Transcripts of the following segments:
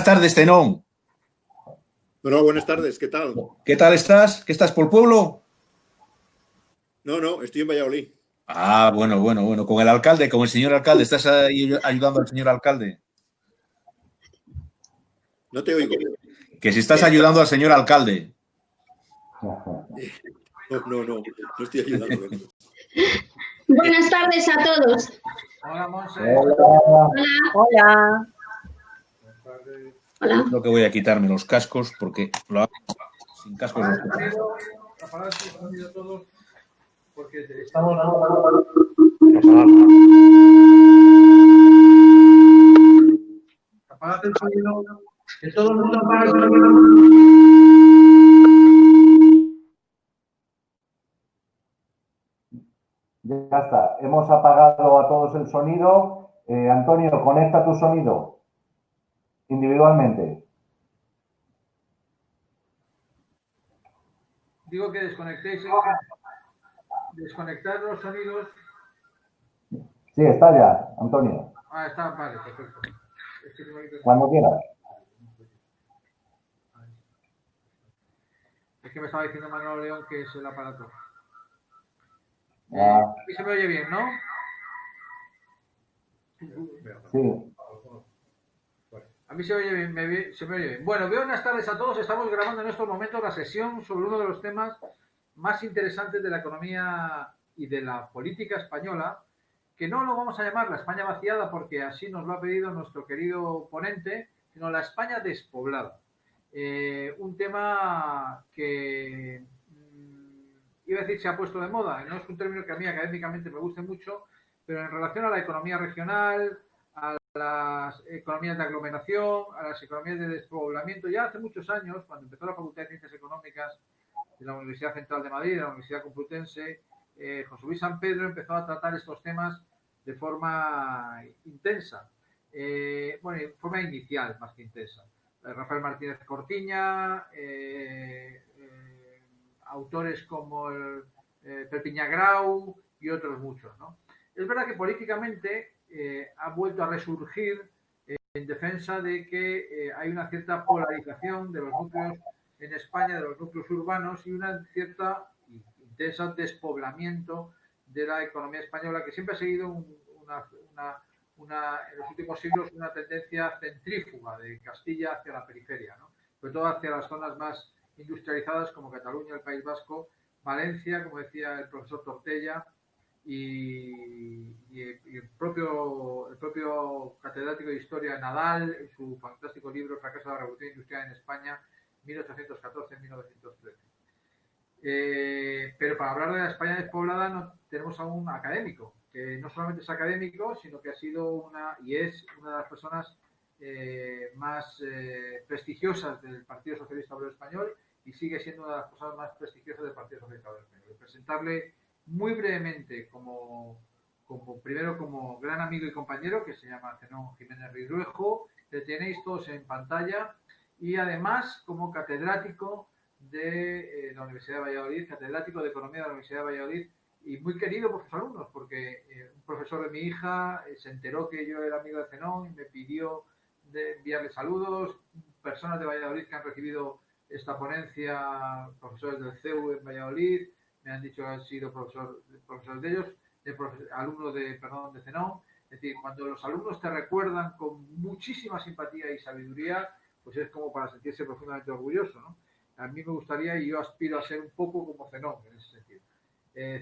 tardes, Zenón. Bueno, buenas tardes, ¿qué tal? ¿Qué tal estás? ¿Qué estás por el pueblo? No, estoy en Valladolid. Ah, bueno. Con el alcalde, con el señor alcalde. ¿Estás ahí ayudando al señor alcalde? No te oigo. Que si estás ayudando al señor alcalde. No estoy ayudándolo. No. Buenas tardes a todos. Hola, Monse. Hola. Hola. Creo que voy a quitarme los cascos porque lo hago sin cascos. Apagad el sonido todos porque Estamos apagad el sonido, que todo el mundo apague el sonido. Ya está, hemos apagado a todos el sonido. Antonio, conecta tu sonido individualmente. digo que desconectéis, desconectar los sonidos. Sí, está ya, Antonio. Ah, está, vale, perfecto. Cuando quieras. Es que me estaba diciendo Manuel León que es el aparato. Ah, Y se me oye bien, ¿no? sí. A mí se me oye bien, se me oye bien. Bueno, buenas tardes a todos. Estamos grabando en estos momentos la sesión sobre uno de los temas más interesantes de la economía y de la política española, que no lo vamos a llamar la España vaciada porque así nos lo ha pedido nuestro querido ponente, sino la España despoblada. Un tema que iba a decir se ha puesto de moda, no es un término que a mí académicamente me guste mucho, pero en relación a la economía regional, a las economías de aglomeración, a las economías de despoblamiento, ya hace muchos años, cuando empezó la Facultad de Ciencias Económicas de la Universidad Central de Madrid, de la Universidad Complutense, José Luis San Pedro empezó a tratar estos temas de forma intensa, bueno, de forma inicial más que intensa. Rafael Martínez Cortiña, autores como el Perpiñá Grau y otros muchos, ¿no? Es verdad que políticamente ha vuelto a resurgir en defensa de que hay una cierta polarización de los núcleos en España, de los núcleos urbanos y una cierta intensa despoblamiento de la economía española que siempre ha seguido en los últimos siglos una tendencia centrífuga de Castilla hacia la periferia, ¿no? Sobre todo hacia las zonas más industrializadas como Cataluña, el País Vasco, Valencia, como decía el profesor Tortella, y el propio catedrático de Historia Nadal, en su fantástico libro El fracaso de la Revolución Industrial en España, 1814-1913. Pero para hablar de la España despoblada no, tenemos a un académico, que no solamente es académico, sino que ha sido y es una de las personas más prestigiosas del Partido Socialista Obrero Español y sigue siendo una de las personas más prestigiosas del Partido Socialista Obrero Español. Presentarle muy brevemente primero como gran amigo y compañero, que se llama Zenón Jiménez Ridruejo, le tenéis todos en pantalla, y además como catedrático de la Universidad de Valladolid, catedrático de Economía de la Universidad de Valladolid, y muy querido por sus alumnos, porque un profesor de mi hija se enteró que yo era amigo de Zenón y me pidió de enviarle saludos. Personas de Valladolid que han recibido esta ponencia, profesores del CEU en Valladolid, me han dicho que han sido profesores de ellos, alumnos de Zenón. Es decir, cuando los alumnos te recuerdan con muchísima simpatía y sabiduría, pues es como para sentirse profundamente orgulloso, ¿no? A mí me gustaría y yo aspiro a ser un poco como Zenón en ese sentido.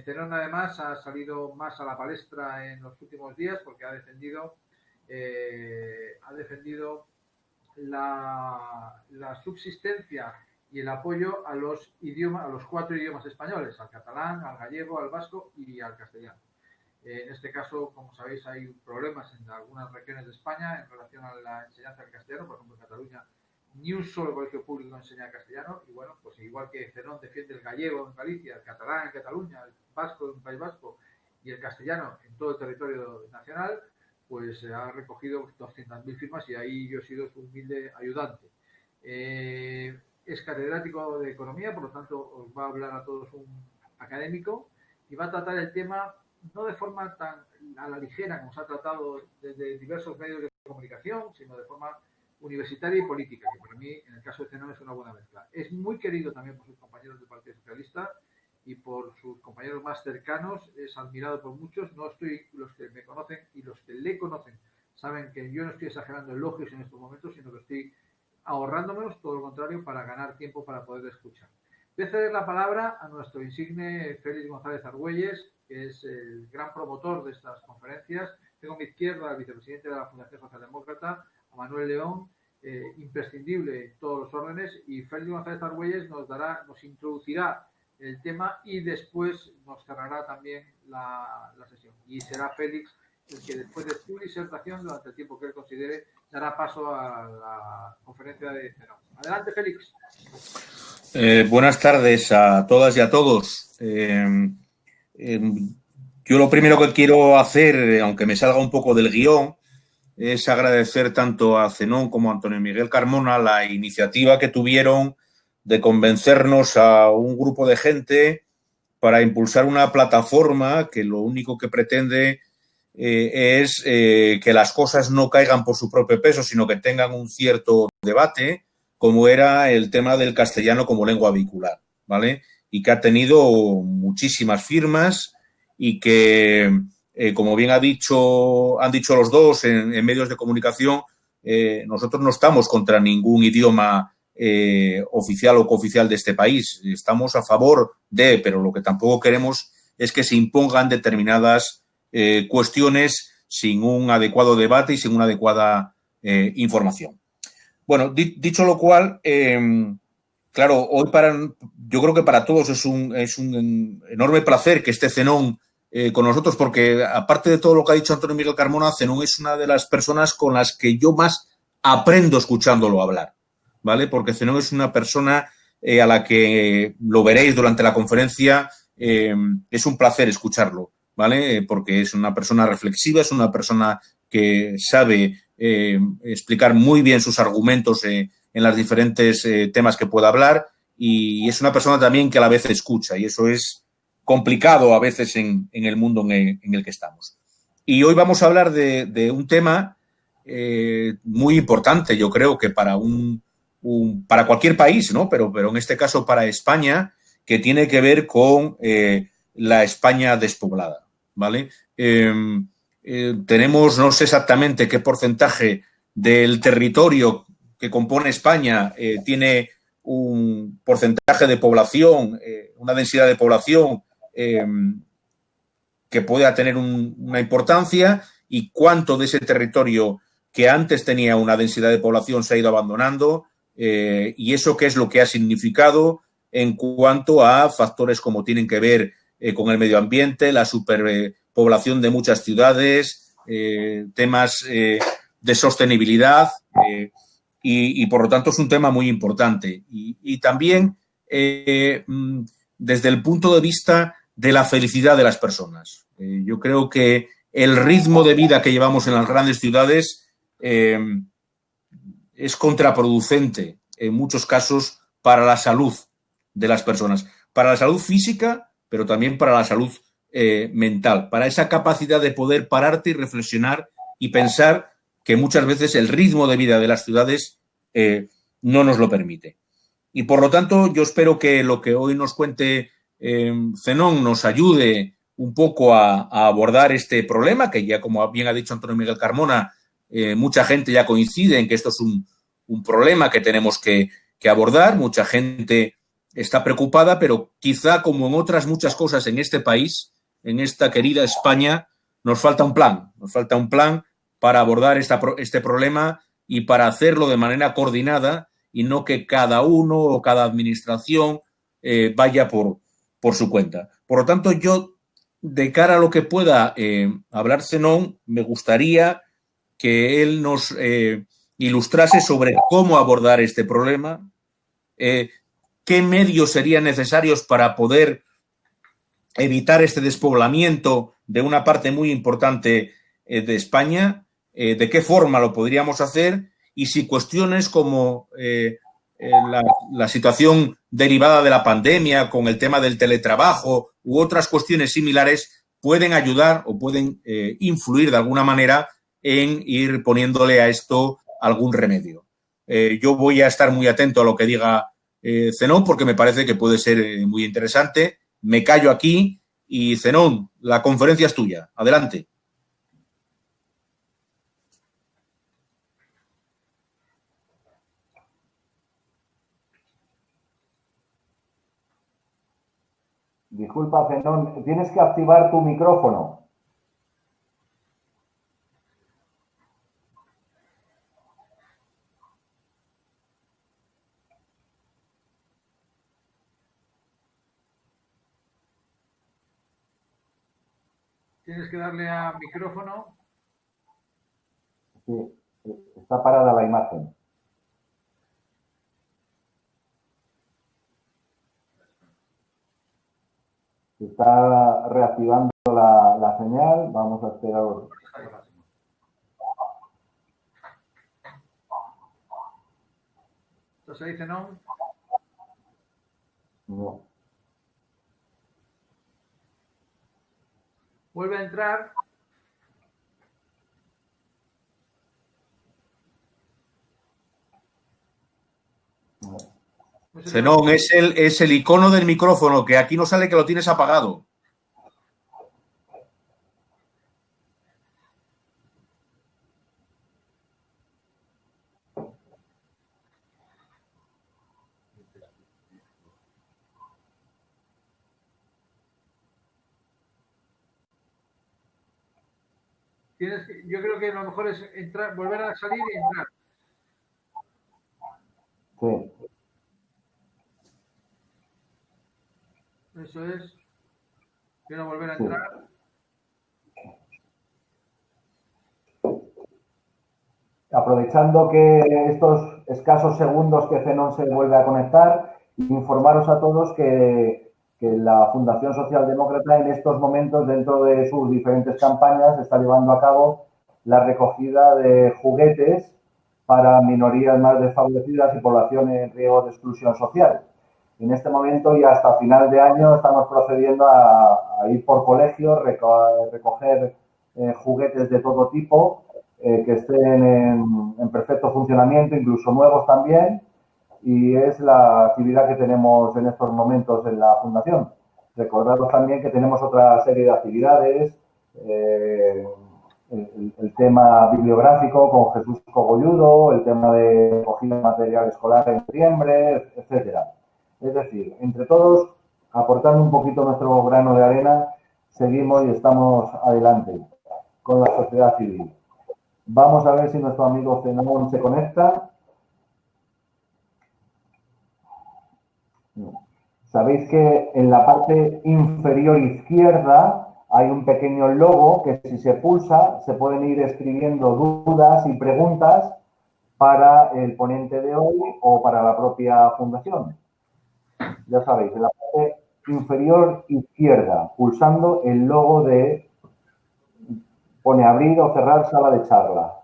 Zenón además ha salido más a la palestra en los últimos días porque ha defendido la subsistencia y el apoyo a los 4 idiomas españoles, al catalán, al gallego, al vasco y al castellano. En este caso, como sabéis, hay problemas en algunas regiones de España en relación a la enseñanza del castellano. Por ejemplo, en Cataluña ni un solo colegio público enseña castellano, y bueno, pues igual que Zenón defiende el gallego en Galicia, el catalán en Cataluña, el vasco en País Vasco y el castellano en todo el territorio nacional, pues ha recogido 200.000 firmas y ahí yo he sido su humilde ayudante. Es catedrático de Economía, por lo tanto os va a hablar a todos un académico y va a tratar el tema no de forma tan a la ligera como se ha tratado desde diversos medios de comunicación, sino de forma universitaria y política, que para mí, en el caso de Zenón, es una buena mezcla. Es muy querido también por sus compañeros del Partido Socialista y por sus compañeros más cercanos, es admirado por muchos. No estoy, los que me conocen y los que le conocen saben que yo no estoy exagerando elogios en estos momentos, sino que estoy ahorrándomelos, todo lo contrario, para ganar tiempo para poder escuchar. Voy a ceder la palabra a nuestro insigne Félix González Argüelles, que es el gran promotor de estas conferencias. Tengo a mi izquierda al vicepresidente de la Fundación Socialdemócrata, a Manuel León, imprescindible en todos los órdenes, y Félix González Argüelles nos introducirá el tema y después nos cerrará también la sesión. Y será Félix el que, después de su disertación, durante el tiempo que él considere, dará paso a la conferencia de Zenón. Adelante, Félix. Buenas tardes a todas y a todos. Yo lo primero que quiero hacer, aunque me salga un poco del guión, es agradecer tanto a Zenón como a Antonio Miguel Carmona la iniciativa que tuvieron de convencernos a un grupo de gente para impulsar una plataforma que lo único que pretende es que las cosas no caigan por su propio peso, sino que tengan un cierto debate, como era el tema del castellano como lengua vehicular, ¿vale? Y que ha tenido muchísimas firmas y que, como bien han dicho los dos en medios de comunicación, nosotros no estamos contra ningún idioma oficial o cooficial de este país. Estamos a favor de, pero lo que tampoco queremos es que se impongan determinadas cuestiones sin un adecuado debate y sin una adecuada información. Bueno, dicho lo cual, claro, hoy yo creo que para todos es un enorme placer que esté Zenón con nosotros, porque aparte de todo lo que ha dicho Antonio Miguel Carmona, Zenón es una de las personas con las que yo más aprendo escuchándolo hablar, ¿vale? Porque Zenón es una persona a la que lo veréis durante la conferencia, es un placer escucharlo, ¿vale? Porque es una persona reflexiva, es una persona que sabe explicar muy bien sus argumentos en los diferentes temas que pueda hablar, y es una persona también que a la vez escucha, y eso es complicado a veces en el mundo en el que estamos. Y hoy vamos a hablar de un tema muy importante, yo creo que para para cualquier país, ¿no? Pero en este caso para España, que tiene que ver con la España despoblada, ¿vale? Tenemos, no sé exactamente qué porcentaje del territorio que compone España tiene un porcentaje de población, una densidad de población que pueda tener una importancia, y cuánto de ese territorio que antes tenía una densidad de población se ha ido abandonando, y eso qué es lo que ha significado en cuanto a factores como tienen que ver con el medio ambiente, la superpoblación de muchas ciudades, temas de sostenibilidad, y por lo tanto es un tema muy importante. Y también desde el punto de vista de la felicidad de las personas. Yo creo que el ritmo de vida que llevamos en las grandes ciudades es contraproducente en muchos casos para la salud de las personas, para la salud física, pero también para la salud mental, para esa capacidad de poder pararte y reflexionar y pensar, que muchas veces el ritmo de vida de las ciudades no nos lo permite. Y por lo tanto, yo espero que lo que hoy nos cuente Zenón nos ayude un poco a abordar este problema, que ya, como bien ha dicho Antonio Miguel Carmona, mucha gente ya coincide en que esto es un problema que tenemos que abordar. Mucha gente está preocupada, pero quizá, como en otras muchas cosas en este país, en esta querida España, nos falta un plan para abordar este problema y para hacerlo de manera coordinada, y no que cada uno o cada administración vaya por su cuenta. Por lo tanto, yo, de cara a lo que pueda hablar Zenón, me gustaría que él nos ilustrase sobre cómo abordar este problema, qué medios serían necesarios para poder evitar este despoblamiento de una parte muy importante de España, de qué forma lo podríamos hacer, y si cuestiones como la situación derivada de la pandemia, con el tema del teletrabajo u otras cuestiones similares, pueden ayudar o pueden influir de alguna manera en ir poniéndole a esto algún remedio. Yo voy a estar muy atento a lo que diga Zenón, porque me parece que puede ser muy interesante. Me callo aquí y, Zenón, la conferencia es tuya. Adelante. Disculpa, Zenón, tienes que activar tu micrófono. Tienes que darle a micrófono. Sí, está parada la imagen. Se está reactivando la señal. Vamos a esperar. ¿Estás ahí, Zenón? No. Vuelve a entrar. Zenón, es el icono del micrófono, que aquí no sale que lo tienes apagado. Yo creo que lo mejor es entrar, volver a salir y entrar. Sí. Eso es. Quiero volver a entrar. Aprovechando que estos escasos segundos que Zenón se vuelve a conectar, informaros a todos que la Fundación Socialdemócrata en estos momentos, dentro de sus diferentes campañas, está llevando a cabo la recogida de juguetes para minorías más desfavorecidas y poblaciones en riesgo de exclusión social. En este momento y hasta final de año estamos procediendo a ir por colegios, recoger juguetes de todo tipo que estén en perfecto funcionamiento, incluso nuevos también, y es la actividad que tenemos en estos momentos en la Fundación. Recordaros también que tenemos otra serie de actividades, el tema bibliográfico con Jesús Cogolludo, el tema de recogida de material escolar en noviembre, etcétera. Es decir, entre todos, aportando un poquito nuestro grano de arena, seguimos y estamos adelante con la sociedad civil. Vamos a ver si nuestro amigo Zenón se conecta. Sabéis que en la parte inferior izquierda hay un pequeño logo que si se pulsa se pueden ir escribiendo dudas y preguntas para el ponente de hoy o para la propia fundación. Ya sabéis, en la parte inferior izquierda, pulsando el logo de pone abrir o cerrar sala de charla.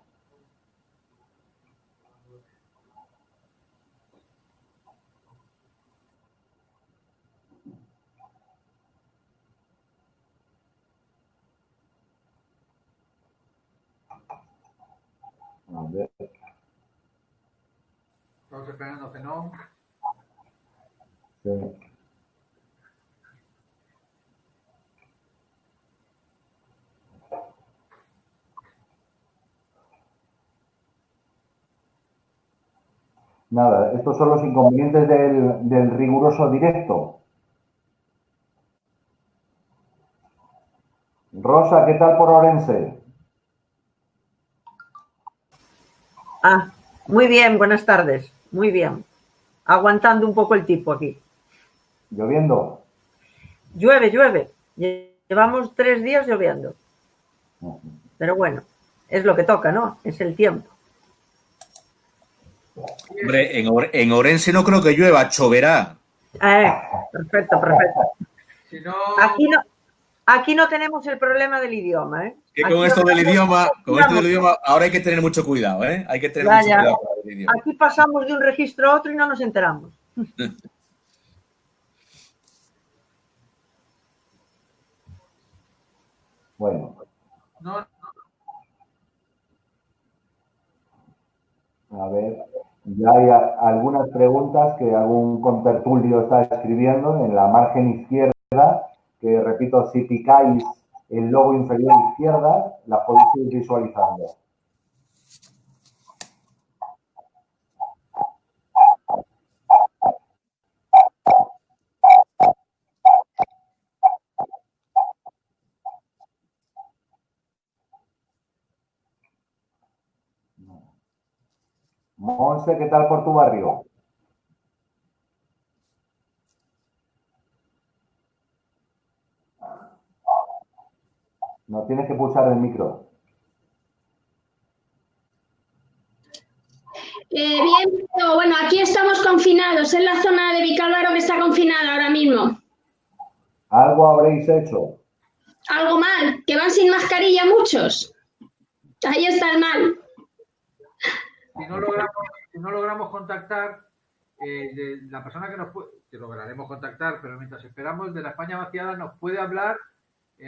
A ver. Estamos esperando a Zenón. Sí. Nada, estos son los inconvenientes del riguroso directo. Rosa, ¿qué tal por Orense? Muy bien, buenas tardes. Muy bien. Aguantando un poco el tipo aquí. ¿Lloviendo? Llueve. Llevamos 3 días lloviendo. Pero bueno, es lo que toca, ¿no? Es el tiempo. Hombre, en Orense no creo que llueva, choverá. Perfecto. Si no... Aquí no tenemos el problema del idioma, ¿eh? Que con esto del idioma, ahora hay que tener mucho cuidado, ¿eh? Hay que tener mucho cuidado con el idioma. Aquí pasamos de un registro a otro y no nos enteramos. Bueno. No. A ver, Ya hay algunas preguntas que algún contertulio está escribiendo en la margen izquierda, que repito, si picáis el logo inferior izquierda, la podéis ir visualizando. Monse, ¿qué tal por tu barrio? No tienes que pulsar el micro. Bien, pero bueno, aquí estamos confinados. Es la zona de Vicálvaro que está confinada ahora mismo. ¿Algo habréis hecho? Algo mal, que van sin mascarilla muchos. Ahí está el mal. Si no logramos contactar, de la persona que nos puede, que lograremos contactar, pero mientras esperamos, de la España vaciada nos puede hablar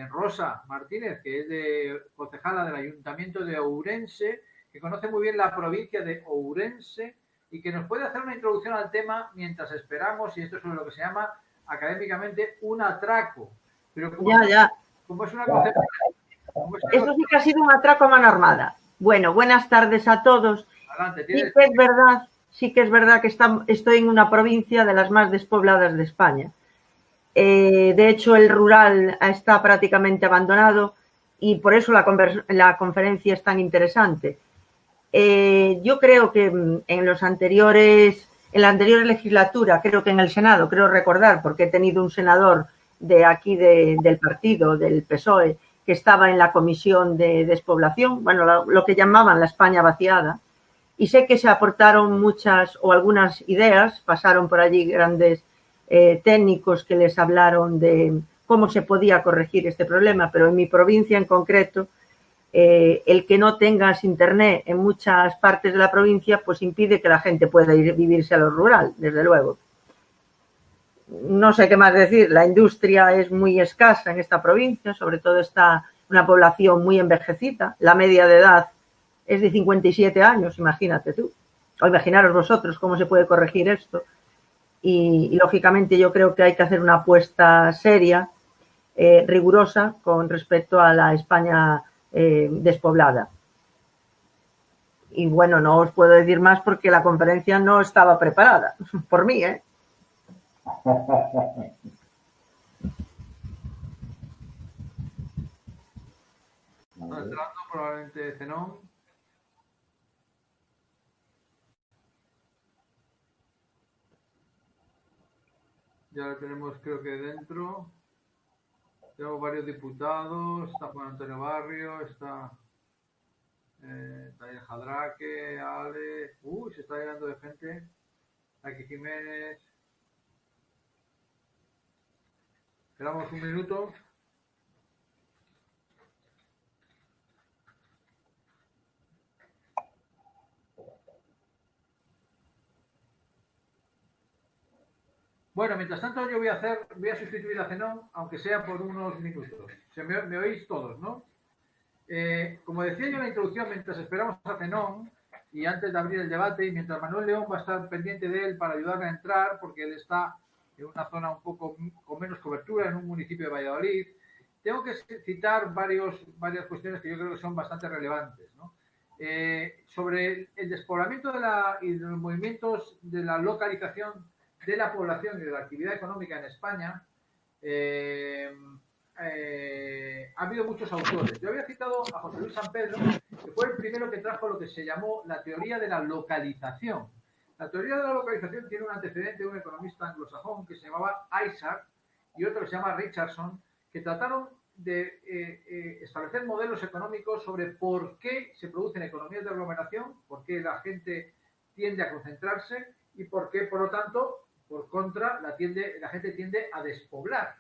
Rosa Martínez, que es de concejala del Ayuntamiento de Ourense, que conoce muy bien la provincia de Ourense y que nos puede hacer una introducción al tema mientras esperamos, y esto es lo que se llama académicamente un atraco. Pero como es una concepción, Esto sí que ha sido un atraco a mano armada. Bueno, buenas tardes a todos. Adelante, Sí que es verdad que estoy en una provincia de las más despobladas de España. De hecho, el rural está prácticamente abandonado y por eso la conferencia es tan interesante. Yo creo que en la anterior legislatura, creo que en el Senado, creo recordar, porque he tenido un senador de aquí del partido, del PSOE, que estaba en la comisión de despoblación, bueno, lo que llamaban la España vaciada, y sé que se aportaron muchas o algunas ideas, pasaron por allí grandes técnicos que les hablaron de cómo se podía corregir este problema, pero en mi provincia en concreto, el que no tengas internet en muchas partes de la provincia, pues impide que la gente pueda vivirse a lo rural, desde luego. No sé qué más decir, la industria es muy escasa en esta provincia, sobre todo está una población muy envejecida, la media de edad es de 57 años, imagínate tú, o imaginaros vosotros cómo se puede corregir esto. Y lógicamente yo creo que hay que hacer una apuesta seria, rigurosa, con respecto a la España despoblada. Y bueno, no os puedo decir más porque la conferencia no estaba preparada, por mí, ¿eh? Está entrando probablemente Zenón. Ya lo tenemos, creo que dentro. Tenemos varios diputados. Está Juan Antonio Barrio, está Daniel Jadraque, Ale. Se está llenando de gente. Aquí Jiménez. Esperamos un minuto. Bueno, mientras tanto yo voy a sustituir a Zenón, aunque sea por unos minutos. Me oís todos, ¿no? Como decía yo en la introducción, mientras esperamos a Zenón y antes de abrir el debate, y mientras Manuel León va a estar pendiente de él para ayudarle a entrar, porque él está en una zona un poco con menos cobertura, en un municipio de Valladolid, tengo que citar varias cuestiones que yo creo que son bastante relevantes, ¿no? Sobre el despoblamiento y los movimientos de la localización de la población y de la actividad económica en España, ha habido muchos autores. Yo había citado a José Luis San Pedro, que fue el primero que trajo lo que se llamó la teoría de la localización. La teoría de la localización tiene un antecedente de un economista anglosajón que se llamaba Isaac y otro que se llama Richardson, que trataron de establecer modelos económicos sobre por qué se producen economías de aglomeración, por qué la gente tiende a concentrarse y por qué, por lo tanto, por contra, la gente tiende a despoblar.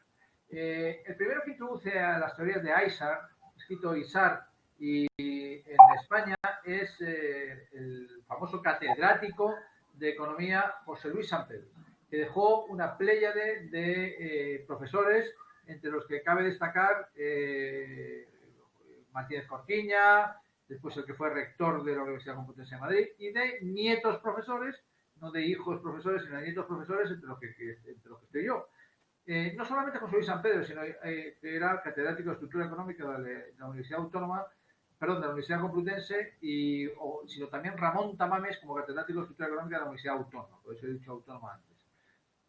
El primero que introduce a las teorías de Isaac, escrito Isaac, y en España es el famoso catedrático de economía José Luis San Pedro, que dejó una pléyade de profesores, entre los que cabe destacar Martínez Cortiña, después el que fue rector de la Universidad Complutense de Madrid, y de nietos profesores, no de hijos profesores, sino de nietos profesores, entre los que estoy yo. No solamente José Luis San Pedro, sino que era catedrático de Estructura Económica de la Universidad Autónoma, perdón, de la Universidad Complutense, sino también Ramón Tamames como catedrático de Estructura Económica de la Universidad Autónoma, por eso he dicho Autónoma antes.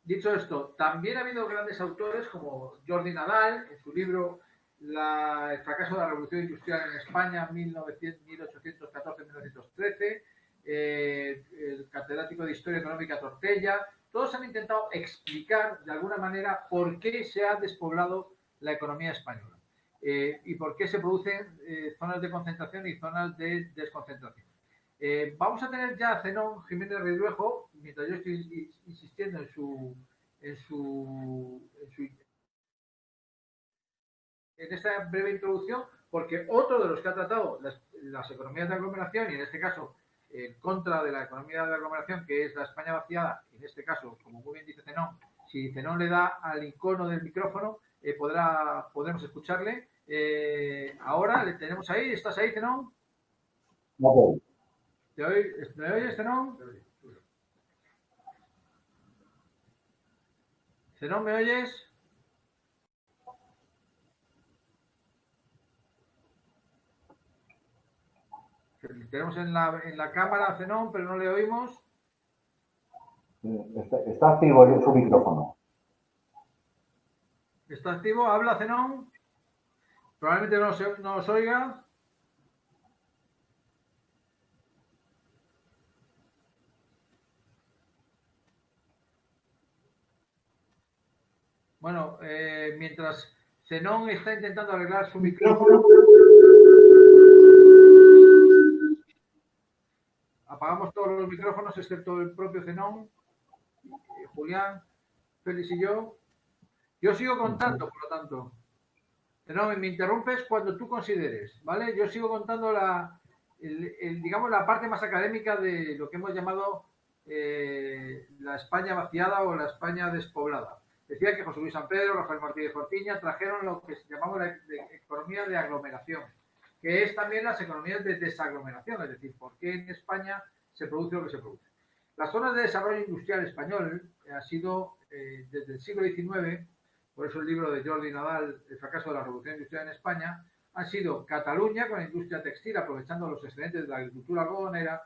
Dicho esto, también ha habido grandes autores como Jordi Nadal, en su libro El fracaso de la Revolución Industrial en España, 1814-1913, el catedrático de Historia Económica Tortella. Todos han intentado explicar de alguna manera por qué se ha despoblado la economía española y por qué se producen zonas de concentración y zonas de desconcentración. Vamos a tener ya a Zenón Jiménez Redruejo, mientras yo estoy insistiendo en esta breve introducción, porque otro de los que ha tratado las economías de aglomeración, y en este caso en contra de la economía de aglomeración, que es la España vaciada, en este caso, como muy bien dice Zenón, si Zenón le da al icono del micrófono, podremos escucharle. Ahora le tenemos ahí. ¿Estás ahí, Zenón? No. ¿Me oyes, Zenón? ¿Zenón, me oyes? Tenemos en la cámara a Zenón, pero no le oímos. Está activo su micrófono. ¿Está activo? ¿Habla Zenón? Probablemente no os oiga. Bueno, mientras Zenón está intentando arreglar su micrófono, apagamos todos los micrófonos excepto el propio Zenón, Julián, Félix y yo. Yo sigo contando, por lo tanto. Zenón, me interrumpes cuando tú consideres, ¿vale? Yo sigo contando digamos, la parte más académica de lo que hemos llamado la España vaciada o la España despoblada. Decía que José Luis San Pedro, Rafael Martínez Cortiña trajeron lo que llamamos la economía de aglomeración, que es también las economías de desaglomeración, es decir, por qué en España se produce lo que se produce. Las zonas de desarrollo industrial español ha sido desde el siglo XIX, por eso el libro de Jordi Nadal, El fracaso de la Revolución Industrial en España, han sido Cataluña con la industria textil, aprovechando los excedentes de la agricultura algodonera,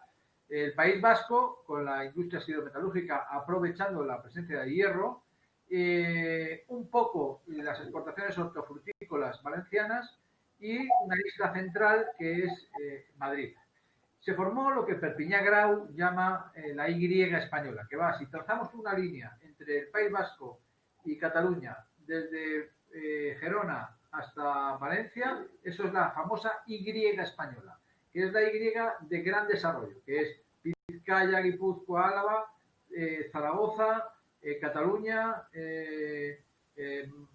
el País Vasco con la industria siderometalúrgica, aprovechando la presencia de hierro, un poco las exportaciones hortofrutícolas valencianas y una isla central que es Madrid. Se formó lo que Perpiñán Grau llama la Y española, que va, si trazamos una línea entre el País Vasco y Cataluña, desde Gerona hasta Valencia, eso es la famosa Y española, que es la Y de gran desarrollo, que es Vizcaya, Guipúzcoa, Álava, Zaragoza, Cataluña,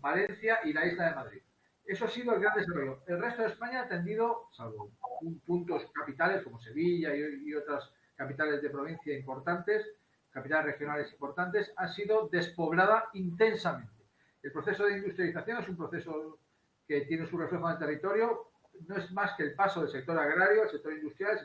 Valencia y la isla de Madrid. Eso ha sido el gran desarrollo. El resto de España ha tendido, salvo puntos capitales como Sevilla y otras capitales de provincia importantes, capitales regionales importantes, ha sido despoblada intensamente. El proceso de industrialización es un proceso que tiene su reflejo en el territorio, no es más que el paso del sector agrario al sector industrial, al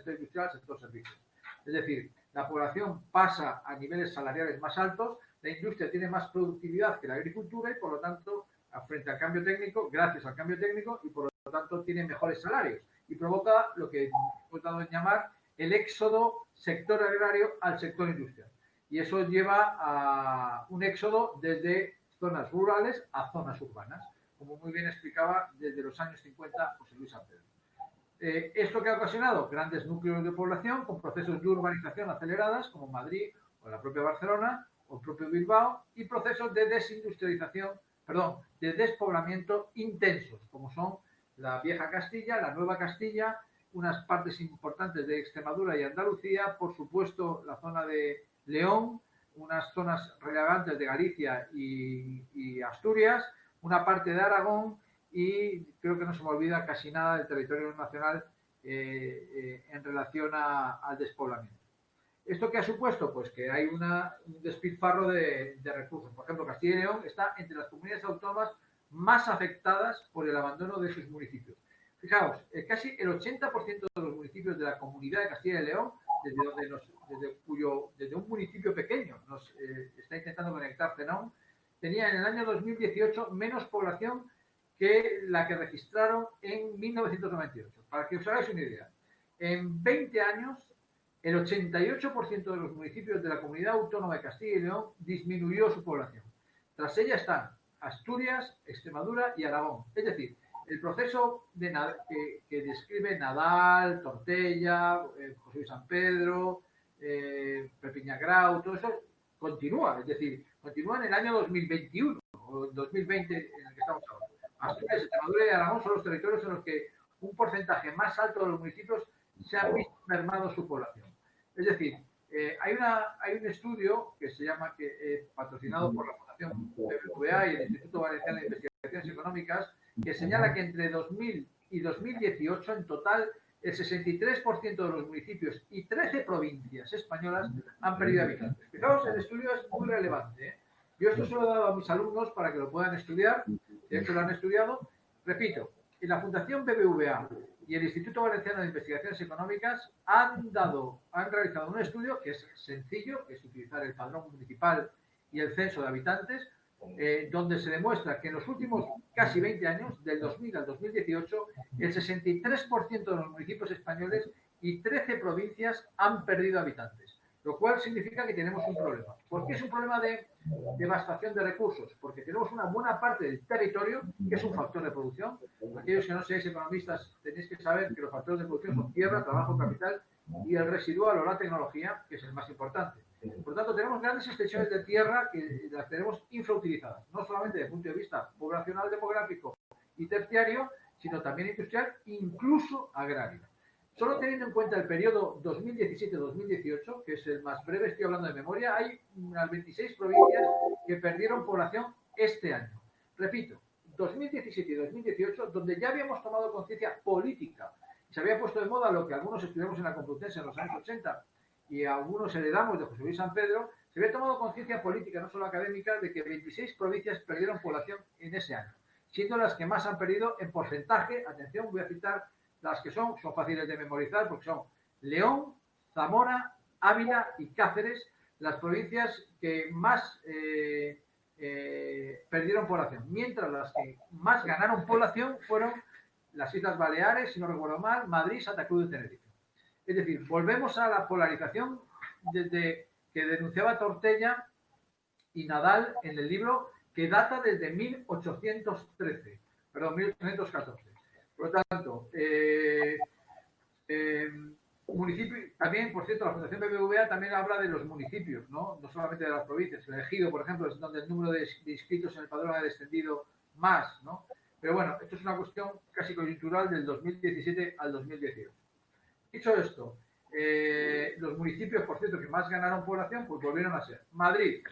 sector servicios. Es decir, la población pasa a niveles salariales más altos, la industria tiene más productividad que la agricultura y, por lo tanto, frente al cambio técnico, gracias al cambio técnico, y por lo tanto tiene mejores salarios y provoca lo que hemos dado en llamar el éxodo sector agrario al sector industrial. Y eso lleva a un éxodo desde zonas rurales a zonas urbanas, como muy bien explicaba desde los años 50 José Luis San Pedro. ¿Esto que ha ocasionado? Grandes núcleos de población con procesos de urbanización aceleradas, como Madrid o la propia Barcelona o el propio Bilbao, y procesos de de despoblamiento intensos, como son la vieja Castilla, la nueva Castilla, unas partes importantes de Extremadura y Andalucía, por supuesto la zona de León, unas zonas relevantes de Galicia y Asturias, una parte de Aragón y creo que no se me olvida casi nada del territorio nacional en relación al despoblamiento. ¿Esto qué ha supuesto? Pues que hay un despilfarro de recursos. Por ejemplo, Castilla y León está entre las comunidades autónomas más afectadas por el abandono de sus municipios. Fijaos, casi el 80% de los municipios de la Comunidad de Castilla y León, desde un municipio pequeño nos está intentando conectar Zenón, tenía en el año 2018 menos población que la que registraron en 1998. Para que os hagáis una idea, en 20 años, el 88% de los municipios de la Comunidad Autónoma de Castilla y León disminuyó su población. Tras ella están Asturias, Extremadura y Aragón. Es decir, el proceso que describe Nadal, Tortella, José Luis San Pedro, Perpiñán Grau, todo eso continúa. Es decir, continúa en el año 2021 o 2020 en el que estamos ahora. Asturias, Extremadura y Aragón son los territorios en los que un porcentaje más alto de los municipios se ha visto mermado su población. Es decir, hay un estudio que se llama, patrocinado por la Fundación BBVA y el Instituto Valenciano de Investigaciones Económicas, que señala que entre 2000 y 2018, en total, el 63% de los municipios y 13 provincias españolas han perdido habitantes. Fijaos, el estudio es muy relevante, ¿eh? Yo esto se lo he dado a mis alumnos para que lo puedan estudiar, de hecho lo han estudiado. Repito, en la Fundación BBVA y el Instituto Valenciano de Investigaciones Económicas han realizado un estudio que es sencillo, que es utilizar el padrón municipal y el censo de habitantes, donde se demuestra que en los últimos casi 20 años, del 2000 al 2018, el 63% de los municipios españoles y 13 provincias han perdido habitantes, lo cual significa que tenemos un problema. ¿Por qué es un problema de devastación de recursos? Porque tenemos una buena parte del territorio que es un factor de producción. Aquellos que no seáis economistas tenéis que saber que los factores de producción son tierra, trabajo, capital y el residual o la tecnología, que es el más importante. Por lo tanto, tenemos grandes extensiones de tierra que las tenemos infrautilizadas, no solamente desde el punto de vista poblacional, demográfico y terciario, sino también industrial, incluso agrario. Solo teniendo en cuenta el periodo 2017-2018, que es el más breve, estoy hablando de memoria, hay unas 26 provincias que perdieron población este año. Repito, 2017 y 2018, donde ya habíamos tomado conciencia política. Se había puesto de moda lo que algunos estudiamos en la Complutense en los años 80 y algunos heredamos de José Luis San Pedro, se había tomado conciencia política, no solo académica, de que 26 provincias perdieron población en ese año, siendo las que más han perdido en porcentaje. Atención, voy a citar las que son fáciles de memorizar porque son León, Zamora, Ávila y Cáceres, las provincias que más perdieron población, mientras las que más ganaron población fueron las Islas Baleares, si no recuerdo mal, Madrid, Santa Cruz de Tenerife. Es decir, volvemos a la polarización desde que denunciaba Tortella y Nadal en el libro, que data desde 1814. Por lo tanto, municipio, también, por cierto, la Fundación BBVA también habla de los municipios, ¿no? No solamente de las provincias. El Ejido, por ejemplo, es donde el número de inscritos en el padrón ha descendido más, ¿no? Pero bueno, esto es una cuestión casi coyuntural del 2017 al 2018. Dicho esto, los municipios, por cierto, que más ganaron población, pues volvieron a ser Madrid,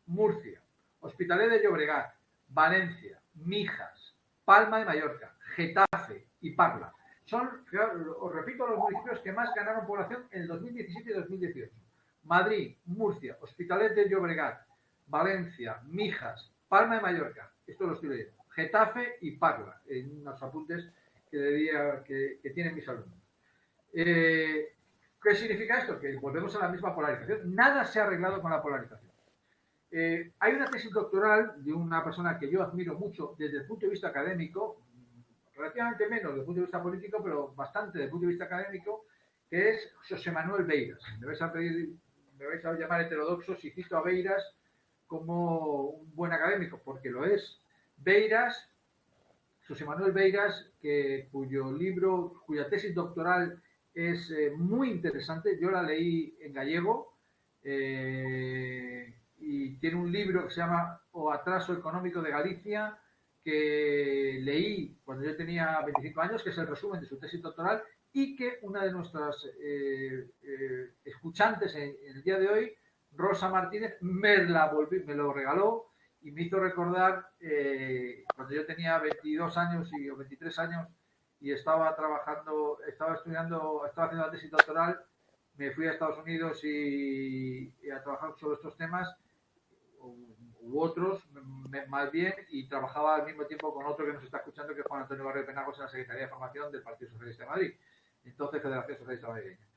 Murcia, Hospitalet de Llobregat, Valencia, Mijas, Palma de Mallorca, Getafe y Parla. Son, os repito, los municipios que más ganaron población en el 2017 y 2018. Madrid, Murcia, Hospitalet de Llobregat, Valencia, Mijas, Palma de Mallorca. Esto lo estoy leyendo. Getafe y Parla, en unos apuntes que tienen mis alumnos. ¿Qué significa esto? Que volvemos a la misma polarización. Nada se ha arreglado con la polarización. Hay una tesis doctoral de una persona que yo admiro mucho desde el punto de vista académico, relativamente menos desde el punto de vista político, pero bastante desde el punto de vista académico, que es José Manuel Beiras. Me vais a llamar heterodoxo si cito a Beiras como un buen académico, porque lo es. Beiras, José Manuel Beiras, cuya tesis doctoral es muy interesante. Yo la leí en gallego y tiene un libro que se llama O atraso económico de Galicia, que leí cuando yo tenía 25 años, que es el resumen de su tesis doctoral, y que una de nuestras escuchantes en el día de hoy, Rosa Martínez, me lo regaló y me hizo recordar cuando yo tenía 22 años o 23 años y estaba haciendo la tesis doctoral. Me fui a Estados Unidos y a trabajar sobre estos temas. u otros, más bien, y trabajaba al mismo tiempo con otro que nos está escuchando, que es Juan Antonio Barrio Penagos, en la Secretaría de Formación del Partido Socialista de Madrid, entonces Federación Socialista Madrileña.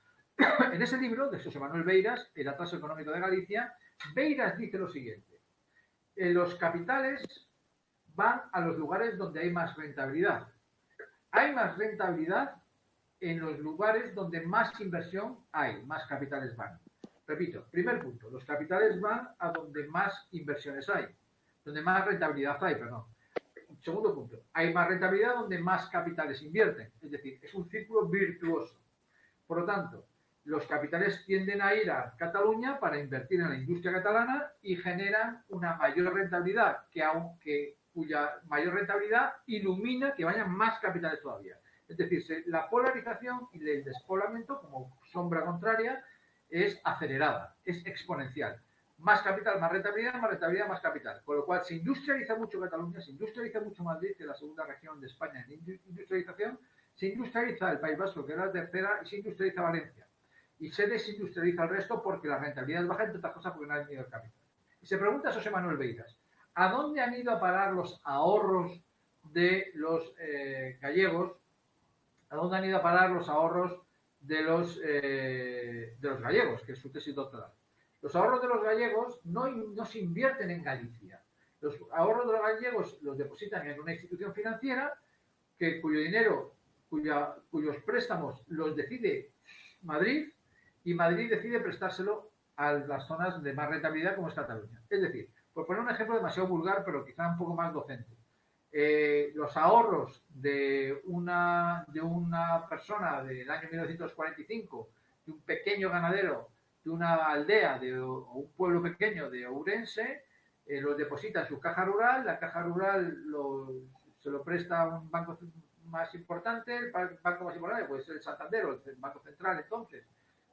En ese libro de José Manuel Beiras, El atraso económico de Galicia, Beiras dice lo siguiente: los capitales van a los lugares donde hay más rentabilidad. Hay más rentabilidad en los lugares donde más inversión hay, más capitales van. Repito, primer punto, los capitales van a donde más inversiones hay, donde más rentabilidad hay, perdón. Segundo punto, hay más rentabilidad donde más capitales invierten, es decir, es un círculo virtuoso. Por lo tanto, los capitales tienden a ir a Cataluña para invertir en la industria catalana y generan una mayor rentabilidad, cuya mayor rentabilidad ilumina que vayan más capitales todavía. Es decir, la polarización y el despoblamiento, como sombra contraria, es acelerada, es exponencial. Más capital, más rentabilidad, más capital. Con lo cual se industrializa mucho Cataluña, se industrializa mucho Madrid, que es la segunda región de España en industrialización, se industrializa el País Vasco, que es la tercera, y se industrializa Valencia. Y se desindustrializa el resto porque la rentabilidad es baja, entre otras cosas porque no hay miedo al capital. Y se pregunta a José Manuel Beiras, ¿a dónde han ido a parar los ahorros de los gallegos? ¿A dónde han ido a parar los ahorros de los gallegos, que es su tesis doctoral? Los ahorros de los gallegos no se invierten en Galicia. Los ahorros de los gallegos los depositan en una institución financiera cuyo dinero, cuyos préstamos los decide Madrid, y Madrid decide prestárselo a las zonas de más rentabilidad como es Cataluña. Es decir, por poner un ejemplo demasiado vulgar, pero quizá un poco más docente, los ahorros de una persona del año 1945, de un pequeño ganadero, de una aldea o un pueblo pequeño de Ourense, los deposita en su caja rural, la caja rural se lo presta a un banco más importante, el banco más importante puede ser el Santander o el Banco Central, entonces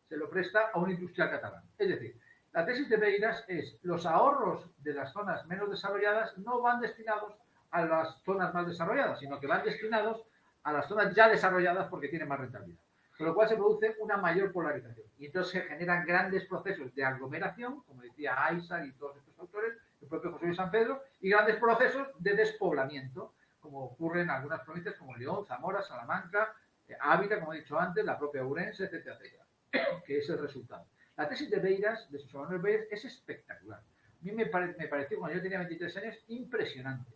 se lo presta a una industria catalana. Es decir, la tesis de Beiras es: los ahorros de las zonas menos desarrolladas no van destinados a las zonas más desarrolladas, sino que van destinados a las zonas ya desarrolladas porque tienen más rentabilidad. Con lo cual se produce una mayor polarización. Y entonces se generan grandes procesos de aglomeración, como decía Aysar y todos estos autores, el propio José Luis San Pedro, y grandes procesos de despoblamiento, como ocurre en algunas provincias como León, Zamora, Salamanca, Ávila, como he dicho antes, la propia Ourense, etcétera, etcétera, que es el resultado. La tesis de Beiras, de José Manuel Beiras, es espectacular. A mí me pareció, cuando yo tenía 23 años, impresionante.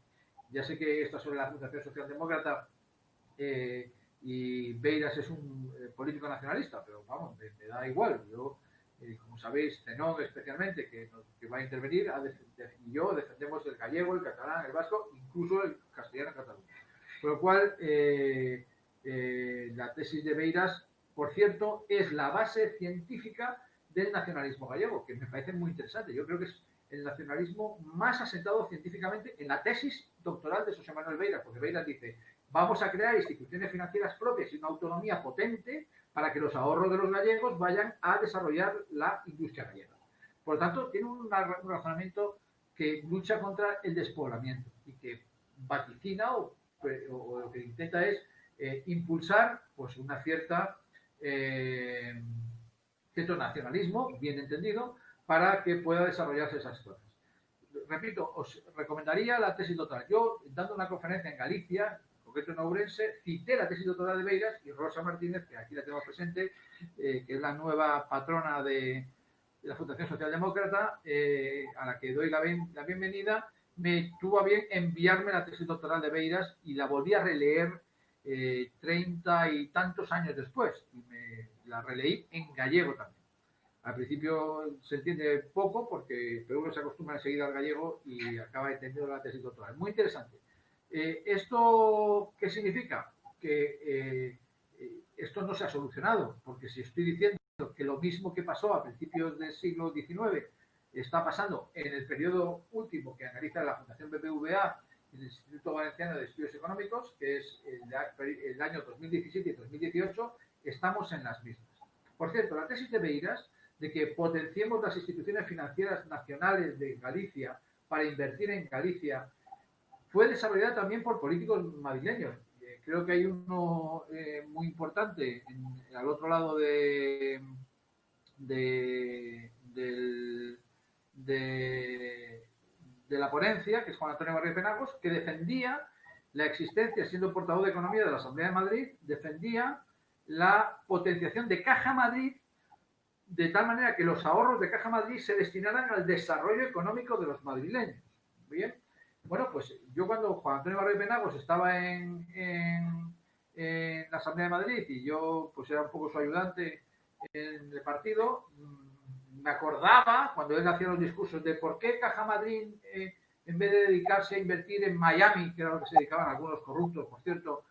Ya sé que esto es sobre la Fundación Socialdemócrata y Beiras es un político nacionalista, pero vamos, me da igual. Yo, como sabéis, Zenón especialmente, que va a intervenir, y yo defendemos el gallego, el catalán, el vasco, incluso el castellano en Cataluña. Por lo cual, la tesis de Beiras, por cierto, es la base científica del nacionalismo gallego, que me parece muy interesante. Yo creo que es el nacionalismo más asentado científicamente en la tesis doctoral de José Manuel Beiras, porque Beiras dice: vamos a crear instituciones financieras propias y una autonomía potente para que los ahorros de los gallegos vayan a desarrollar la industria gallega. Por lo tanto, tiene un razonamiento que lucha contra el despoblamiento y que vaticina o lo que intenta es impulsar pues una cierto nacionalismo, bien entendido, para que pueda desarrollarse esas cosas. Repito, os recomendaría la tesis doctoral. Yo, dando una conferencia en Galicia, en concreto en Ourense, cité la tesis doctoral de Beiras, y Rosa Martínez, que aquí la tenemos presente, que es la nueva patrona de la Fundación Socialdemócrata, a la que doy la bienvenida, me tuvo a bien enviarme la tesis doctoral de Beiras y la volví a releer 30 y tantos años después, y la releí en gallego también. Al principio se entiende poco pero uno se acostumbra enseguida al gallego y acaba entendiendo la tesis doctoral. Muy interesante. ¿Esto qué significa? Que esto no se ha solucionado, porque si estoy diciendo que lo mismo que pasó a principios del siglo XIX está pasando en el periodo último que analiza la Fundación BBVA, el Instituto Valenciano de Estudios Económicos, que es el año 2017 y 2018, estamos en las mismas. Por cierto, la tesis de Beiras de que potenciemos las instituciones financieras nacionales de Galicia para invertir en Galicia fue desarrollada también por políticos madrileños. Creo que hay uno muy importante al otro lado de la ponencia, que es Juan Antonio Barrio Penagos, que defendía la existencia, siendo portavoz de Economía de la Asamblea de Madrid, defendía la potenciación de Caja Madrid de tal manera que los ahorros de Caja Madrid se destinaran al desarrollo económico de los madrileños. Bien, bueno, pues yo cuando Juan Antonio Barrio Penagos estaba en la Asamblea de Madrid y yo pues era un poco su ayudante en el partido, me acordaba cuando él hacía los discursos de por qué Caja Madrid, en vez de dedicarse a invertir en Miami, que era lo que se dedicaban algunos corruptos, por cierto,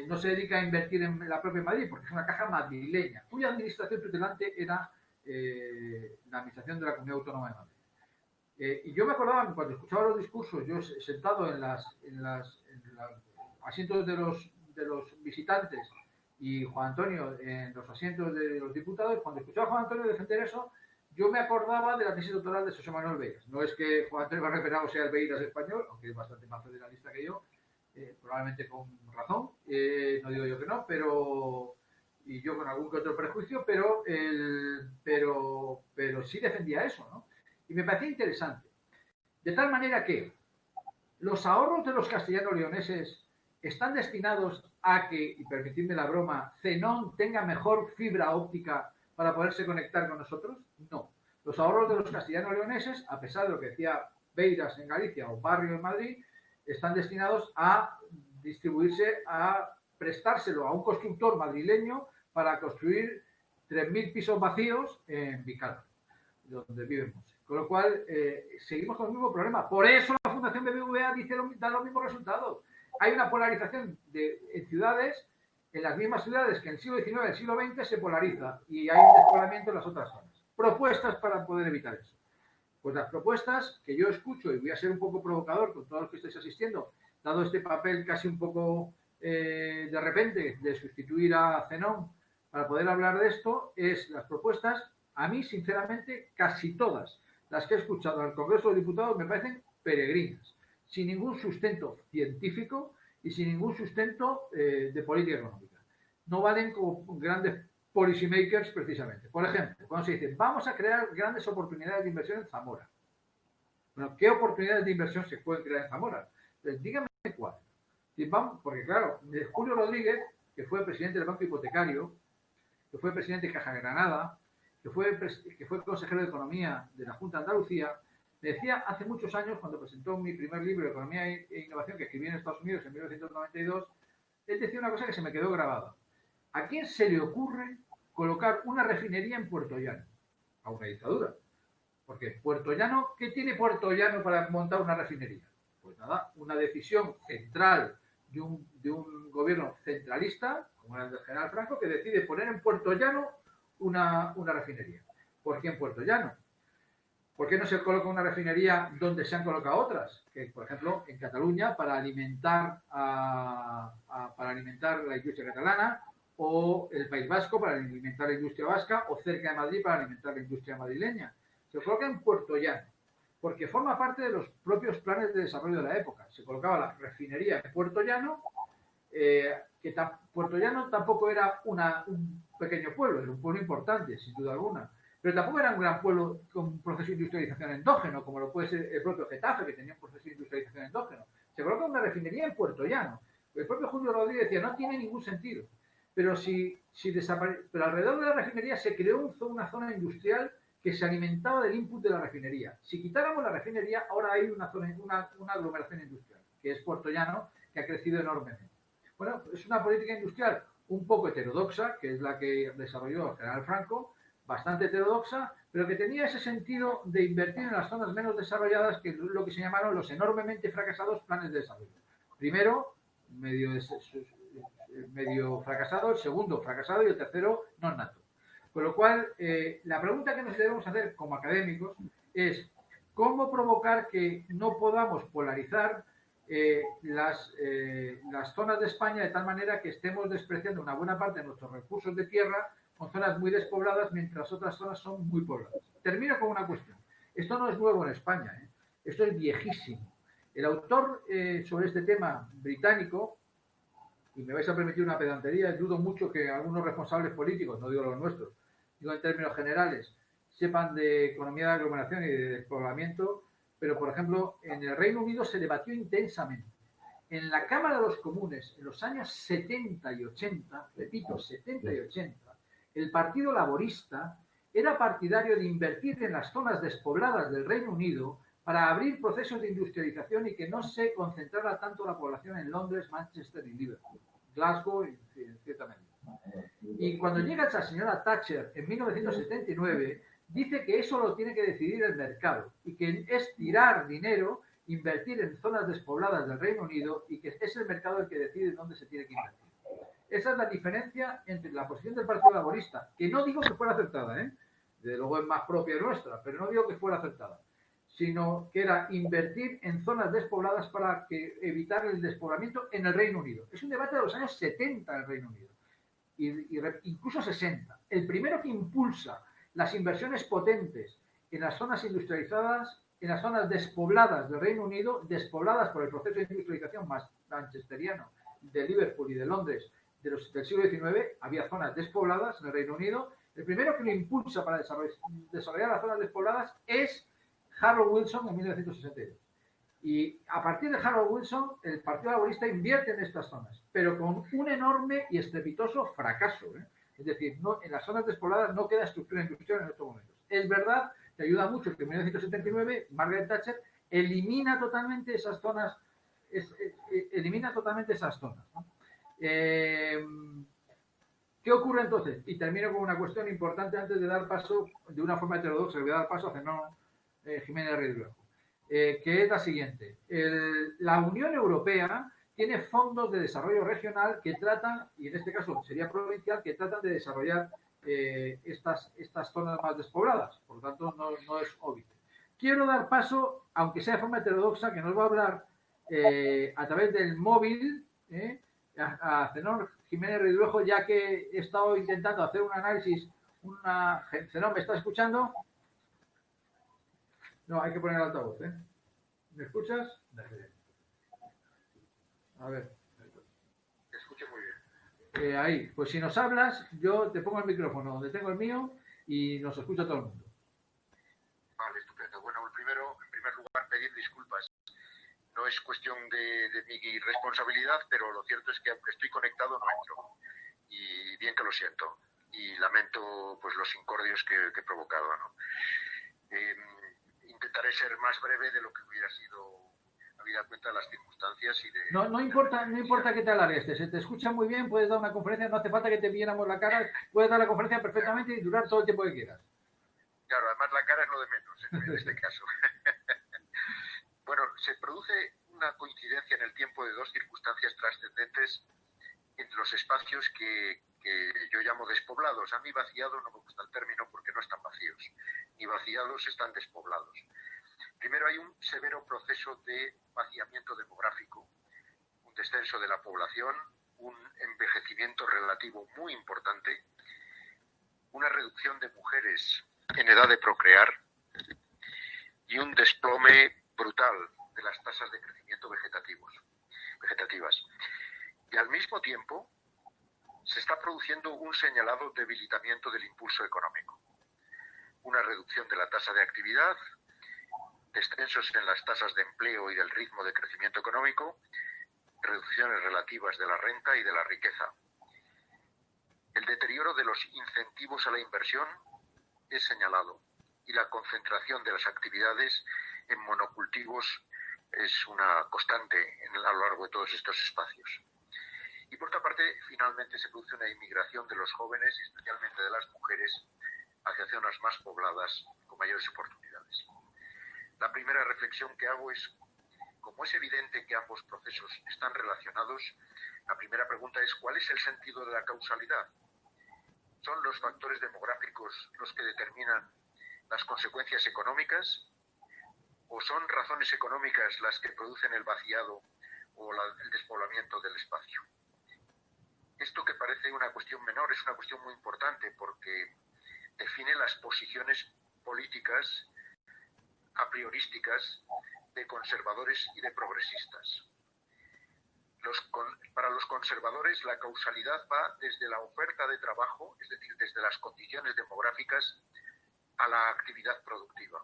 no se dedica a invertir en la propia Madrid, porque es una caja madrileña, cuya administración tutelante era la administración de la Comunidad Autónoma de Madrid. Y yo me acordaba, cuando escuchaba los discursos, yo sentado en los asientos de los visitantes y Juan Antonio en los asientos de los diputados, cuando escuchaba a Juan Antonio defender eso, yo me acordaba de la tesis doctoral de José Manuel Beiras. No es que Juan Antonio Barrio Penagos sea el Beiras español, aunque es bastante más federalista que yo, probablemente con razón, no digo yo que no, pero y yo con algún que otro prejuicio, pero sí defendía eso, ¿no? Y me parecía interesante. De tal manera que los ahorros de los castellano-leoneses están destinados a que, y permitidme la broma, Zenón tenga mejor fibra óptica para poderse conectar con nosotros. No. Los ahorros de los castellano-leoneses, a pesar de lo que decía Beiras en Galicia o Barrio en Madrid, están destinados a distribuirse, a prestárselo a un constructor madrileño para construir 3.000 pisos vacíos en Vicálvaro, donde vivimos. Con lo cual, seguimos con el mismo problema. Por eso la Fundación BBVA da los mismos resultados. Hay una polarización en ciudades, en las mismas ciudades que en el siglo XIX y el siglo XX se polariza y hay un despoblamiento en las otras zonas. Propuestas para poder evitar eso. Pues las propuestas que yo escucho, y voy a ser un poco provocador con todos los que estáis asistiendo, dado este papel casi un poco de repente de sustituir a Zenón para poder hablar de esto, es las propuestas, a mí sinceramente casi todas las que he escuchado en el Congreso de Diputados me parecen peregrinas, sin ningún sustento científico y sin ningún sustento de política económica. No valen como grandes policy makers precisamente. Por ejemplo, cuando se dice, vamos a crear grandes oportunidades de inversión en Zamora. Bueno, ¿qué oportunidades de inversión se pueden crear en Zamora? Pues dígame cuál. Porque claro, Julio Rodríguez, que fue presidente del Banco Hipotecario, que fue presidente de Caja Granada, que fue consejero de Economía de la Junta de Andalucía, me decía hace muchos años, cuando presentó mi primer libro de Economía e Innovación, que escribí en Estados Unidos en 1992, él decía una cosa que se me quedó grabada. ¿A quién se le ocurre colocar una refinería en Puerto Llano? A una dictadura. Porque Puerto Llano, ¿qué tiene Puerto Llano para montar una refinería? Pues nada, una decisión central de un gobierno centralista, como era el del general Franco, que decide poner en Puerto Llano una refinería. ¿Por qué en Puerto Llano? ¿Por qué no se coloca una refinería donde se han colocado otras? Que, por ejemplo, en Cataluña para alimentar la industria catalana, o el País Vasco para alimentar la industria vasca, o cerca de Madrid para alimentar la industria madrileña. Se coloca en Puerto Llano, porque forma parte de los propios planes de desarrollo de la época. Se colocaba la refinería en Puerto Llano, Puerto Llano tampoco era un pequeño pueblo, era un pueblo importante, sin duda alguna, pero tampoco era un gran pueblo con un proceso de industrialización endógeno, como lo puede ser el propio Getafe, que tenía un proceso de industrialización endógeno. Se coloca una refinería en Puerto Llano. El propio Julio Rodríguez decía, no tiene ningún sentido. Pero pero alrededor de la refinería se creó una zona industrial que se alimentaba del input de la refinería. Si quitáramos la refinería, ahora hay una aglomeración industrial, que es Puerto Llano, que ha crecido enormemente. Bueno, es una política industrial un poco heterodoxa, que es la que desarrolló el general Franco, bastante heterodoxa, pero que tenía ese sentido de invertir en las zonas menos desarrolladas, que es lo que se llamaron los enormemente fracasados planes de desarrollo. Primero, medio fracasado, el segundo fracasado y el tercero no nato. Con lo cual, la pregunta que nos debemos hacer como académicos es cómo provocar que no podamos polarizar las zonas de España de tal manera que estemos despreciando una buena parte de nuestros recursos de tierra con zonas muy despobladas mientras otras zonas son muy pobladas. Termino con una cuestión. Esto no es nuevo en España, esto es viejísimo. El autor sobre este tema británico, y me vais a permitir una pedantería, dudo mucho que algunos responsables políticos, no digo los nuestros, digo en términos generales, sepan de economía de aglomeración y de despoblamiento, pero por ejemplo, en el Reino Unido se debatió intensamente. En la Cámara de los Comunes, en los años 70 y 80, repito, 70 y 80, el Partido Laborista era partidario de invertir en las zonas despobladas del Reino Unido para abrir procesos de industrialización y que no se concentrara tanto la población en Londres, Manchester y Liverpool, Glasgow, ciertamente. Y cuando llega esa señora Thatcher en 1979, dice que eso lo tiene que decidir el mercado y que es tirar dinero, invertir en zonas despobladas del Reino Unido y que es el mercado el que decide dónde se tiene que invertir. Esa es la diferencia entre la posición del Partido Laborista, que no digo que fuera acertada, desde luego es más propia nuestra, pero no digo que fuera acertada, sino que era invertir en zonas despobladas para evitar el despoblamiento en el Reino Unido. Es un debate de los años 70 en el Reino Unido, incluso 60. El primero que impulsa las inversiones potentes en las zonas industrializadas, en las zonas despobladas del Reino Unido, despobladas por el proceso de industrialización más manchesteriano de Liverpool y de Londres del siglo XIX, había zonas despobladas en el Reino Unido. El primero que lo impulsa para desarrollar las zonas despobladas es Harold Wilson en 1962. Y a partir de Harold Wilson, el Partido Laborista invierte en estas zonas, pero con un enorme y estrepitoso fracaso. Es decir, en las zonas despobladas no queda estructura industrial en estos momentos. Es verdad que ayuda mucho que en 1979 Margaret Thatcher elimina totalmente esas zonas. ¿No? ¿Qué ocurre entonces? Y termino con una cuestión importante antes de dar paso, de una forma heterodoxa, le voy a dar paso a Zenón Jiménez Reduejo, que es la siguiente. La Unión Europea tiene fondos de desarrollo regional que tratan, y en este caso sería provincial, que tratan de desarrollar estas zonas más despobladas. Por lo tanto, no es obvio. Quiero dar paso, aunque sea de forma heterodoxa, que nos va a hablar a través del móvil a Zenón Jiménez Reduejo, ya que he estado intentando hacer un análisis. Zenón, ¿me estás escuchando? No, hay que poner el altavoz, ¿Me escuchas? A ver. Te escucho muy bien. Ahí, pues si nos hablas, yo te pongo el micrófono donde tengo el mío y nos escucha todo el mundo. Vale, estupendo. Bueno, en primer lugar, pedir disculpas. No es cuestión de mi responsabilidad, pero lo cierto es que aunque estoy conectado, no entro. Y bien que lo siento. Y lamento pues los incordios que he provocado, ¿no? Intentaré ser más breve de lo que hubiera sido, habida cuenta de las circunstancias y de... No importa que te alargues, se te escucha muy bien, puedes dar una conferencia, no hace falta que te viéramos la cara, puedes dar la conferencia perfectamente y durar todo el tiempo que quieras. Claro, además la cara es lo de menos en este caso. Bueno, se produce una coincidencia en el tiempo de dos circunstancias trascendentes en los espacios que yo llamo despoblados. A mí vaciados no me gusta el término porque no están vacíos, ni vaciados están despoblados. Primero hay un severo proceso de vaciamiento demográfico, un descenso de la población, un envejecimiento relativo muy importante, una reducción de mujeres en edad de procrear y un desplome brutal de las tasas de crecimiento vegetativas. Y al mismo tiempo se está produciendo un señalado debilitamiento del impulso económico, una reducción de la tasa de actividad, descensos en las tasas de empleo y del ritmo de crecimiento económico, reducciones relativas de la renta y de la riqueza. El deterioro de los incentivos a la inversión es señalado y la concentración de las actividades en monocultivos es una constante a lo largo de todos estos espacios. Y por otra parte, finalmente se produce una inmigración de los jóvenes, especialmente de las mujeres, hacia zonas más pobladas con mayores oportunidades. La primera reflexión que hago es, como es evidente que ambos procesos están relacionados, la primera pregunta es ¿cuál es el sentido de la causalidad? ¿Son los factores demográficos los que determinan las consecuencias económicas? ¿O son razones económicas las que producen el vaciado o el despoblamiento del espacio? Esto que parece una cuestión menor es una cuestión muy importante porque define las posiciones políticas a priorísticas de conservadores y de progresistas. Para los conservadores la causalidad va desde la oferta de trabajo, es decir, desde las condiciones demográficas a la actividad productiva,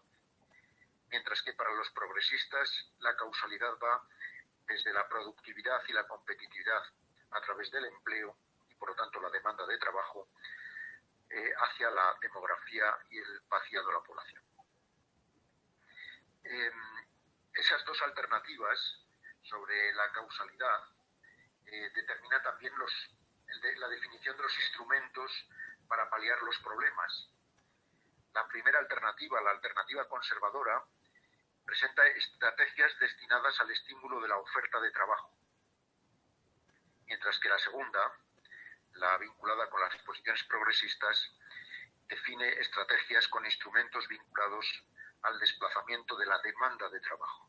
mientras que para los progresistas la causalidad va desde la productividad y la competitividad a través del empleo y por lo tanto la demanda de trabajo hacia la demografía y el vaciado de la población. Esas dos alternativas sobre la causalidad determina también la definición de los instrumentos para paliar los problemas. La primera alternativa, la alternativa conservadora, presenta estrategias destinadas al estímulo de la oferta de trabajo, mientras que la segunda, la vinculada con las posiciones progresistas, define estrategias con instrumentos vinculados al desplazamiento de la demanda de trabajo.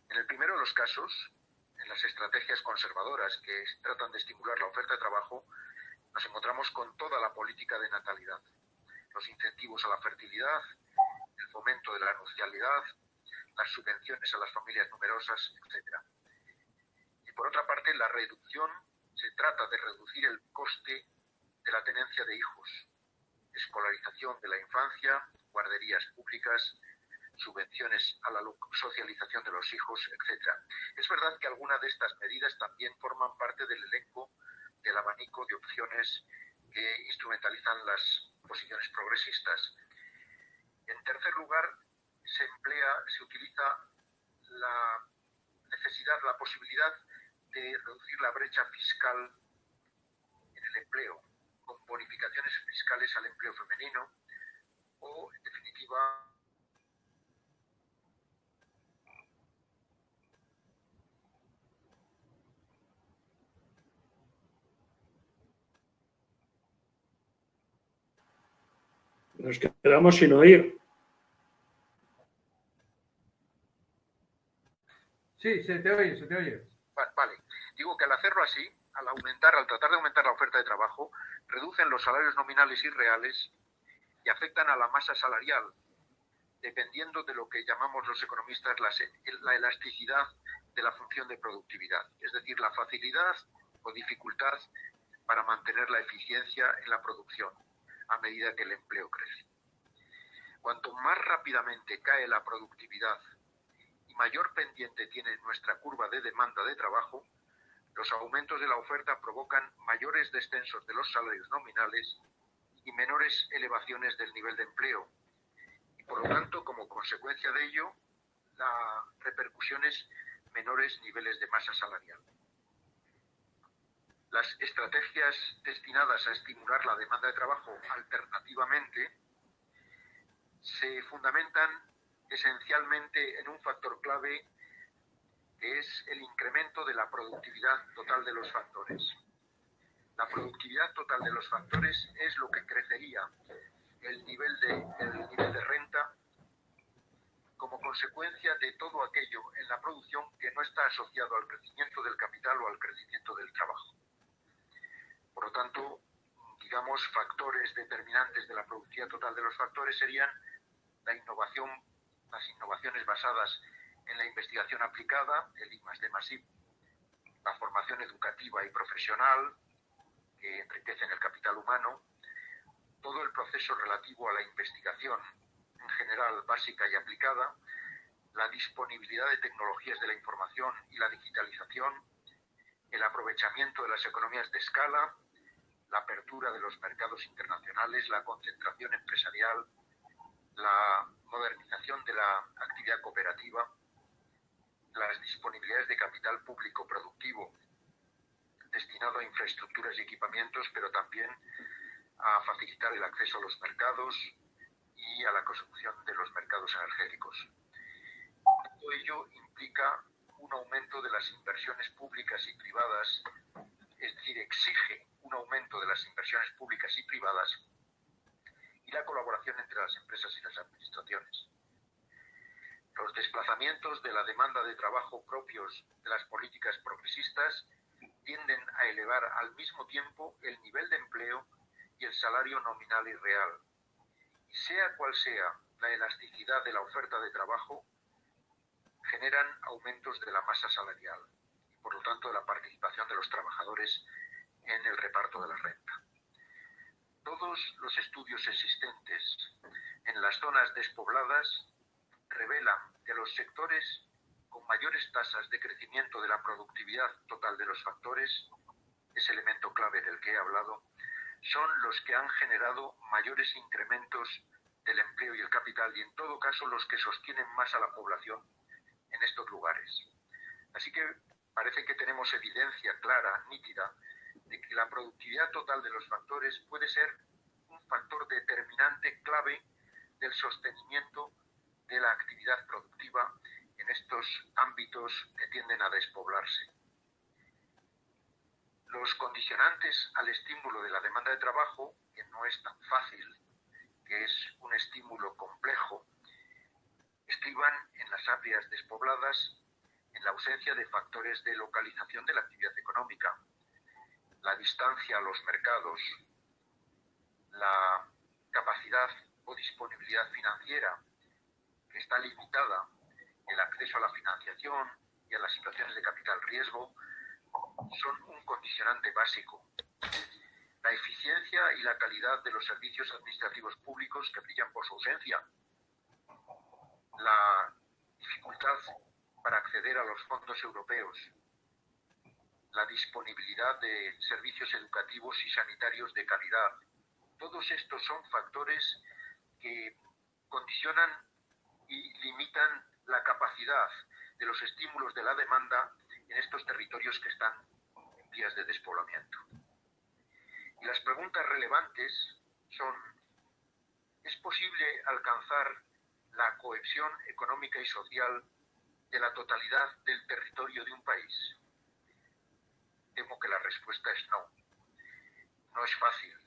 En el primero de los casos, en las estrategias conservadoras que tratan de estimular la oferta de trabajo, nos encontramos con toda la política de natalidad, los incentivos a la fertilidad, el fomento de la nupcialidad, las subvenciones a las familias numerosas, etc. Y por otra parte, la reducción, se trata de reducir el coste de la tenencia de hijos, escolarización de la infancia, guarderías públicas, subvenciones a la socialización de los hijos, etc. Es verdad que algunas de estas medidas también forman parte del elenco del abanico de opciones que instrumentalizan las posiciones progresistas. En tercer lugar, se utiliza la necesidad, la posibilidad de reducir la brecha fiscal en el empleo, con bonificaciones fiscales al empleo femenino o, en definitiva, Nos quedamos sin oír. Sí, se te oye, se te oye. Vale. Digo que al hacerlo así, al tratar de aumentar la oferta de trabajo, reducen los salarios nominales y reales y afectan a la masa salarial, dependiendo de lo que llamamos los economistas la elasticidad de la función de productividad, es decir, la facilidad o dificultad para mantener la eficiencia en la producción a medida que el empleo crece. Cuanto más rápidamente cae la productividad y mayor pendiente tiene nuestra curva de demanda de trabajo, los aumentos de la oferta provocan mayores descensos de los salarios nominales y menores elevaciones del nivel de empleo. Y por lo tanto, como consecuencia de ello, la repercusión es menores niveles de masa salarial. Las estrategias destinadas a estimular la demanda de trabajo alternativamente se fundamentan esencialmente en un factor clave que es el incremento de la productividad total de los factores. La productividad total de los factores es lo que crecería el nivel de renta como consecuencia de todo aquello en la producción que no está asociado al crecimiento del capital o al crecimiento del trabajo. Por lo tanto, digamos, factores determinantes de la productividad total de los factores serían la innovación, las innovaciones basadas en la investigación aplicada, el I+D+I, la formación educativa y profesional, que enriquecen el capital humano, todo el proceso relativo a la investigación en general básica y aplicada, la disponibilidad de tecnologías de la información y la digitalización, el aprovechamiento de las economías de escala, la apertura de los mercados internacionales, la concentración empresarial, la modernización de la actividad cooperativa, las disponibilidades de capital público productivo destinado a infraestructuras y equipamientos, pero también a facilitar el acceso a los mercados y a la construcción de los mercados energéticos. Todo ello implica un aumento de las inversiones públicas y privadas, es decir, exige un aumento de las inversiones públicas y privadas y la colaboración entre las empresas y las administraciones. Los desplazamientos de la demanda de trabajo propios de las políticas progresistas tienden a elevar al mismo tiempo el nivel de empleo y el salario nominal y real. Y sea cual sea la elasticidad de la oferta de trabajo, generan aumentos de la masa salarial y por lo tanto de la participación de los trabajadores en el reparto de la renta. Todos los estudios existentes zonas despobladas revelan que los sectores con mayores tasas de crecimiento de la productividad total de los factores, ese elemento clave del que he hablado, son los que han generado mayores incrementos del empleo y el capital y en todo caso los que sostienen más a la población en estos lugares. Así que parece que tenemos evidencia clara, nítida, de que la productividad total de los factores puede ser un factor determinante clave del sostenimiento de la actividad productiva en estos ámbitos que tienden a despoblarse. Los condicionantes al estímulo de la demanda de trabajo, que no es tan fácil, que es un estímulo complejo, estriban en las áreas despobladas en la ausencia de factores de localización de la actividad económica, la distancia a los mercados, la capacidad o disponibilidad financiera que está limitada, el acceso a la financiación y a las situaciones de capital riesgo son un condicionante básico. La eficiencia y la calidad de los servicios administrativos públicos que brillan por su ausencia, la dificultad para acceder a los fondos europeos, la disponibilidad de servicios educativos y sanitarios de calidad. Todos estos son factores que condicionan y limitan la capacidad de los estímulos de la demanda en estos territorios que están en vías de despoblamiento. Y las preguntas relevantes son: ¿es posible alcanzar la cohesión económica y social de la totalidad del territorio de un país? Temo que la respuesta es no. No es fácil.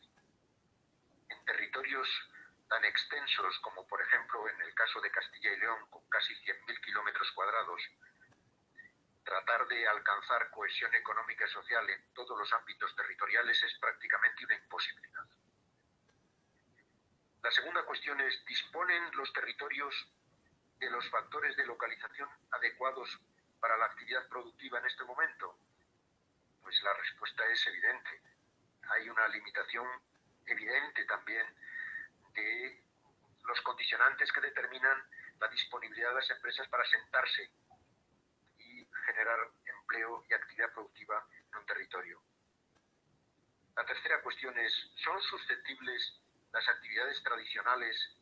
En territorios tan extensos como, por ejemplo, en el caso de Castilla y León, con casi 100.000 kilómetros cuadrados, tratar de alcanzar cohesión económica y social en todos los ámbitos territoriales es prácticamente una imposibilidad. La segunda cuestión es: ¿disponen los territorios de los factores de localización adecuados para la actividad productiva en este momento? Pues la respuesta es evidente. Hay una limitación evidente también de los condicionantes que determinan la disponibilidad de las empresas para asentarse y generar empleo y actividad productiva en un territorio. La tercera cuestión es: ¿son susceptibles las actividades tradicionales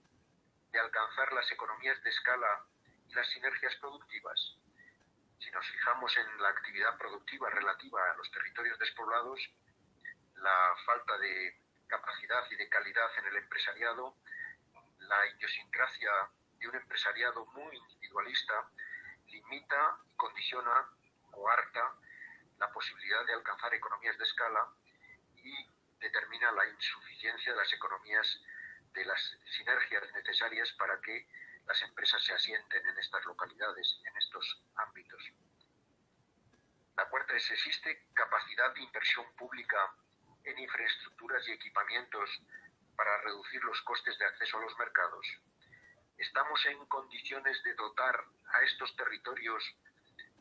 de alcanzar las economías de escala y las sinergias productivas? Si nos fijamos en la actividad productiva relativa a los territorios despoblados, la falta de capacidad y de calidad en el empresariado, la idiosincrasia de un empresariado muy individualista, limita y condiciona, coarta, la posibilidad de alcanzar economías de escala y determina la insuficiencia de las economías, de las sinergias necesarias para que las empresas se asienten en estas localidades, en estos ámbitos. La cuarta es: ¿existe capacidad de inversión pública en infraestructuras y equipamientos para reducir los costes de acceso a los mercados? ¿Estamos en condiciones de dotar a estos territorios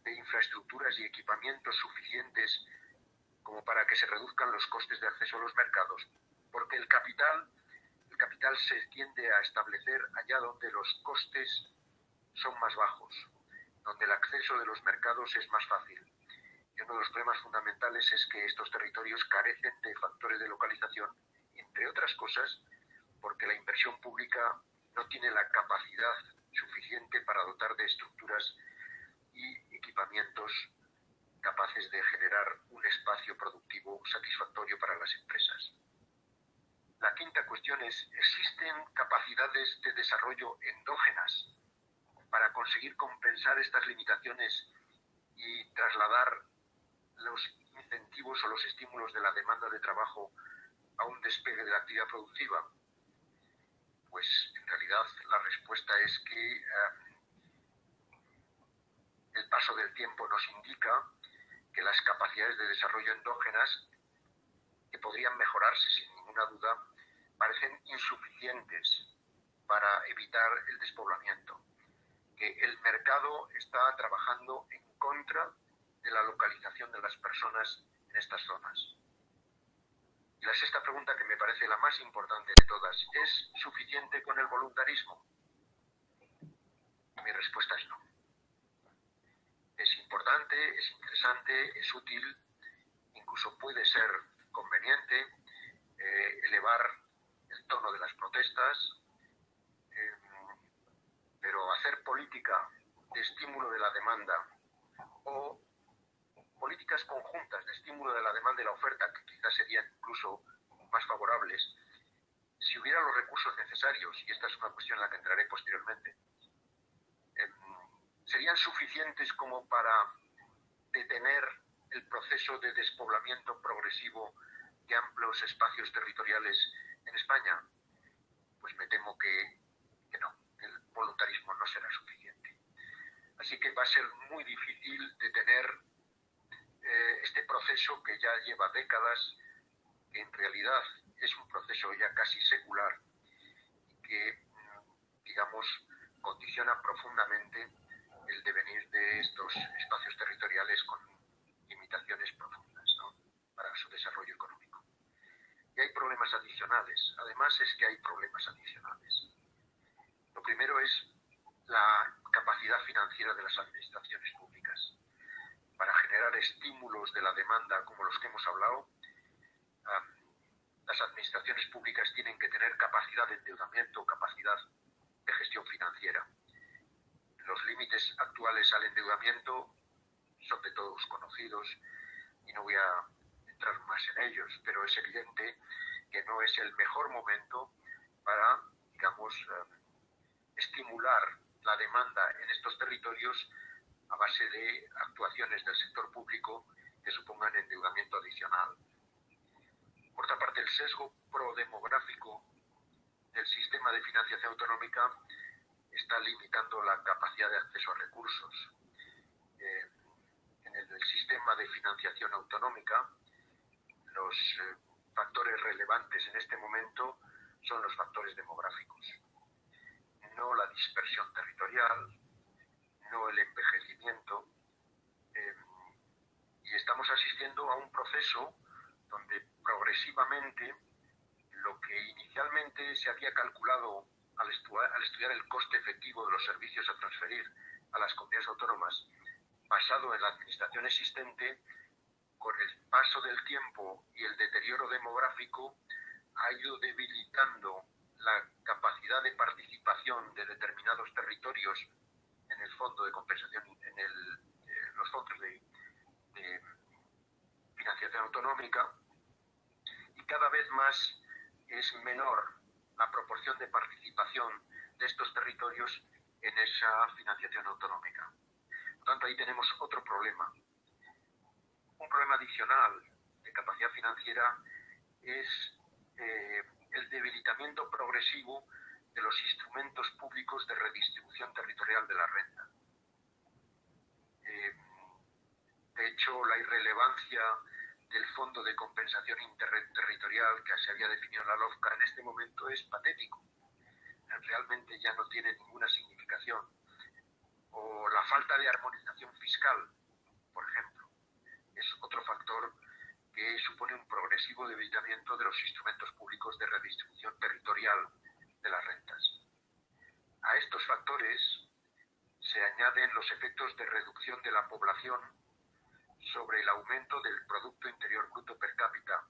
de infraestructuras y equipamientos suficientes como para que se reduzcan los costes de acceso a los mercados? Porque el capital se tiende a establecer allá donde los costes son más bajos, donde el acceso de los mercados es más fácil. Y uno de los problemas fundamentales es que estos territorios carecen de factores de localización, entre otras cosas, porque la inversión pública no tiene la capacidad suficiente para dotar de estructuras y equipamientos capaces de generar un espacio productivo satisfactorio para las empresas. La quinta cuestión es: ¿existen capacidades de desarrollo endógenas para conseguir compensar estas limitaciones y trasladar los incentivos o los estímulos de la demanda de trabajo a un despegue de la actividad productiva? Pues en realidad la respuesta es que el paso del tiempo nos indica que las capacidades de desarrollo endógenas, que podrían mejorarse sin ninguna duda, parecen insuficientes para evitar el despoblamiento, que el mercado está trabajando en contra de la localización de las personas en estas zonas. Y la sexta pregunta, que me parece la más importante de todas, ¿es suficiente con el voluntarismo? Mi respuesta es no. Es importante, es interesante, es útil, incluso puede ser conveniente elevar el tono de las protestas, pero hacer política de estímulo de la demanda o políticas conjuntas de estímulo de la demanda y la oferta, que quizás serían incluso más favorables, si hubiera los recursos necesarios, y esta es una cuestión en la que entraré posteriormente, serían suficientes como para detener el proceso de despoblamiento progresivo de amplios espacios territoriales en España. Pues me temo que no, el voluntarismo no será suficiente. Así que va a ser muy difícil detener este proceso que ya lleva décadas, que en realidad es un proceso ya casi secular y que, digamos, condiciona profundamente el devenir de estos espacios territoriales con limitaciones profundas, ¿no?, para su desarrollo económico. Y hay problemas adicionales. Además es que hay problemas adicionales. Lo primero es la capacidad financiera de las administraciones públicas. Para generar estímulos de la demanda como los que hemos hablado, las administraciones públicas tienen que tener capacidad de endeudamiento, capacidad de gestión financiera. Los límites actuales al endeudamiento son de todos conocidos y no voy a entrar más en ellos, pero es evidente que no es el mejor momento para, digamos, estimular la demanda en estos territorios a base de actuaciones del sector público que supongan endeudamiento adicional. Por otra parte, el sesgo prodemográfico del sistema de financiación autonómica está limitando la capacidad de acceso a recursos. En el sistema de financiación autonómica, los factores relevantes en este momento son los factores demográficos, no la dispersión territorial, no el envejecimiento, y estamos asistiendo a un proceso donde progresivamente lo que inicialmente se había calculado al estudiar el coste efectivo de los servicios a transferir a las comunidades autónomas, basado en la administración existente, con el paso del tiempo y el deterioro demográfico, ha ido debilitando la capacidad de participación de determinados territorios en el fondo de compensación, en los fondos de financiación autonómica, y cada vez más es menor la proporción de participación de estos territorios en esa financiación autonómica. Por tanto, ahí tenemos otro problema. Un problema adicional de capacidad financiera es el debilitamiento progresivo de los instrumentos públicos de redistribución territorial de la renta. De hecho, la irrelevancia del Fondo de Compensación Interterritorial que se había definido en la LOFCA en este momento es patético. Realmente ya no tiene ninguna significación. O la falta de armonización fiscal, por ejemplo, es otro factor que supone un progresivo debilitamiento de los instrumentos públicos de redistribución territorial de las rentas. A estos factores se añaden los efectos de reducción de la población sobre el aumento del Producto Interior Bruto per cápita,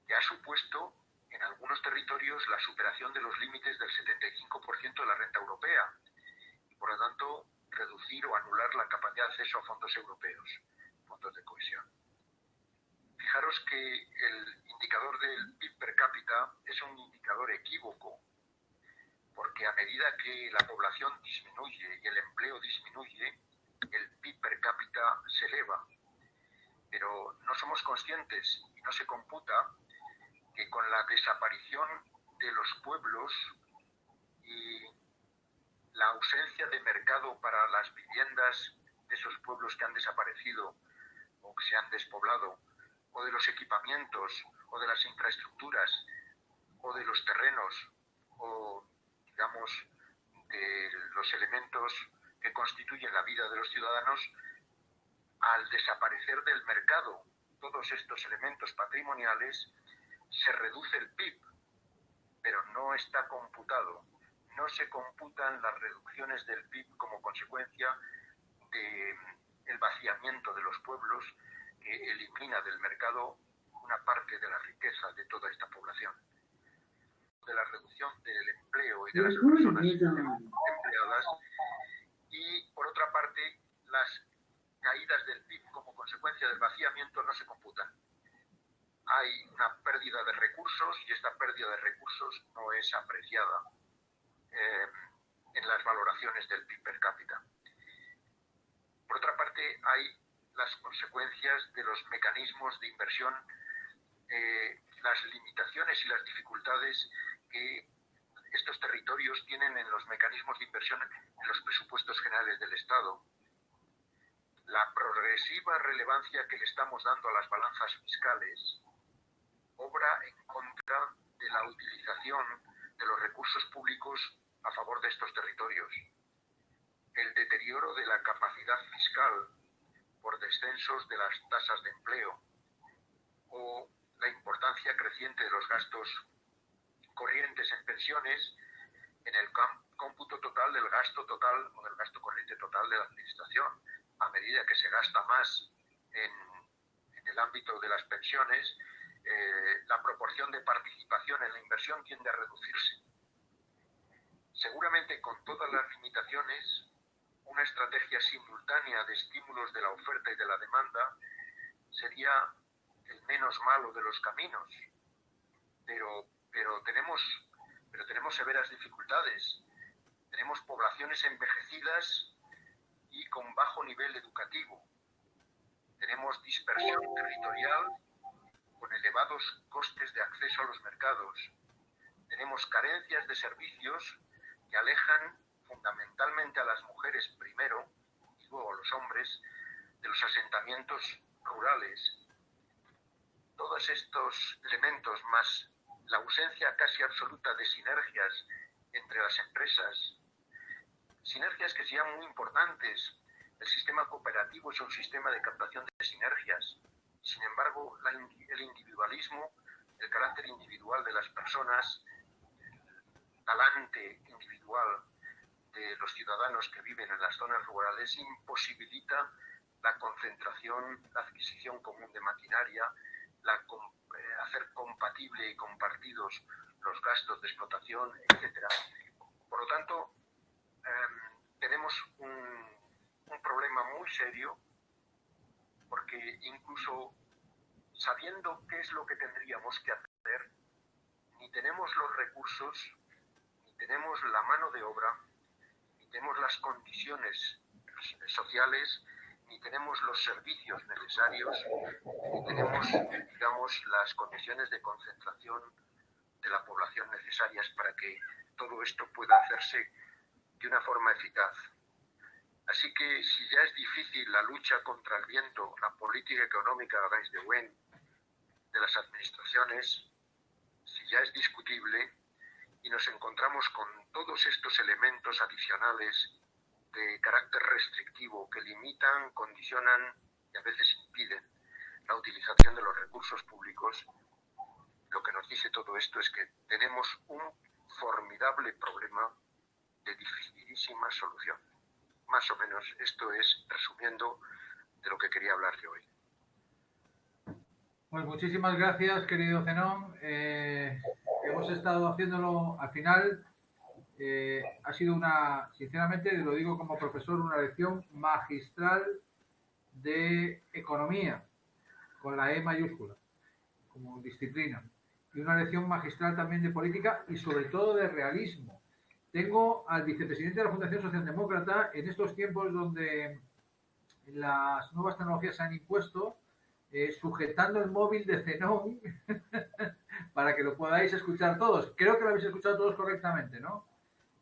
que ha supuesto en algunos territorios la superación de los límites del 75% de la renta europea y, por lo tanto, reducir o anular la capacidad de acceso a fondos europeos, fondos de cohesión. Fijaros que el indicador del PIB per cápita es un indicador equívoco, porque a medida que la población disminuye y el empleo disminuye, el PIB per cápita se eleva. Pero no somos conscientes y no se computa que con la desaparición de los pueblos y la ausencia de mercado para las viviendas de esos pueblos que han desaparecido o que se han despoblado, o de los equipamientos, o de las infraestructuras, o de los terrenos, o, digamos, de los elementos que constituyen la vida de los ciudadanos, al desaparecer del mercado todos estos elementos patrimoniales, se reduce el PIB, pero no está computado. No se computan las reducciones del PIB como consecuencia del vaciamiento de los pueblos que elimina del mercado una parte de la riqueza de toda esta población. De la reducción del empleo y de las personas empleadas, y por otra parte las caídas del PIB como consecuencia del vaciamiento no se computan. Hay una pérdida de recursos y esta pérdida de recursos no es apreciada en las valoraciones del PIB per cápita. Por otra parte, hay las consecuencias de los mecanismos de inversión, las limitaciones y las dificultades que estos territorios tienen en los mecanismos de inversión en los presupuestos generales del Estado. La progresiva relevancia que le estamos dando a las balanzas fiscales obra en contra de la utilización de los recursos públicos a favor de estos territorios. El deterioro de la capacidad fiscal por descensos de las tasas de empleo o la importancia creciente de los gastos corrientes en pensiones en el cómputo total del gasto total o del gasto corriente total de la administración. A medida que se gasta más en el ámbito de las pensiones, la proporción de participación en la inversión tiende a reducirse. Seguramente con todas las limitaciones, una estrategia simultánea de estímulos de la oferta y de la demanda sería el menos malo de los caminos, pero tenemos severas dificultades. Tenemos poblaciones envejecidas y con bajo nivel educativo. Tenemos dispersión territorial con elevados costes de acceso a los mercados. Tenemos carencias de servicios que alejan fundamentalmente a las mujeres primero y luego a los hombres de los asentamientos rurales. Todos estos elementos, más la ausencia casi absoluta de sinergias entre las empresas, sinergias que sean muy importantes. El sistema cooperativo es un sistema de captación de sinergias. Sin embargo, el individualismo, el carácter individual de las personas, el talante individual de los ciudadanos que viven en las zonas rurales imposibilita la concentración, la adquisición común de maquinaria, hacer compatible y compartidos los gastos de explotación, etc. Por lo tanto, tenemos un problema muy serio, porque incluso sabiendo qué es lo que tendríamos que hacer, ni tenemos los recursos, ni tenemos la mano de obra, ni tenemos las condiciones sociales, ni tenemos los servicios necesarios, ni tenemos, digamos, las condiciones de concentración de la población necesarias para que todo esto pueda hacerse de una forma eficaz. Así que si ya es difícil la lucha contra el viento, la política económica de las administraciones, si ya es discutible y nos encontramos con todos estos elementos adicionales de carácter restrictivo que limitan, condicionan y a veces impiden la utilización de los recursos públicos, lo que nos dice todo esto es que tenemos un formidable problema de dificilísima solución. Más o menos esto es, resumiendo, de lo que quería hablar yo hoy. Pues muchísimas gracias, querido Zenón. Hemos estado haciéndolo al final. Ha sido sinceramente, lo digo como profesor, una lección magistral de economía, con la E mayúscula, como disciplina. Y una lección magistral también de política y sobre todo de realismo. Tengo al vicepresidente de la Fundación Socialdemócrata en estos tiempos donde las nuevas tecnologías se han impuesto, sujetando el móvil de Zenón para que lo podáis escuchar todos. Creo que lo habéis escuchado todos correctamente, ¿no?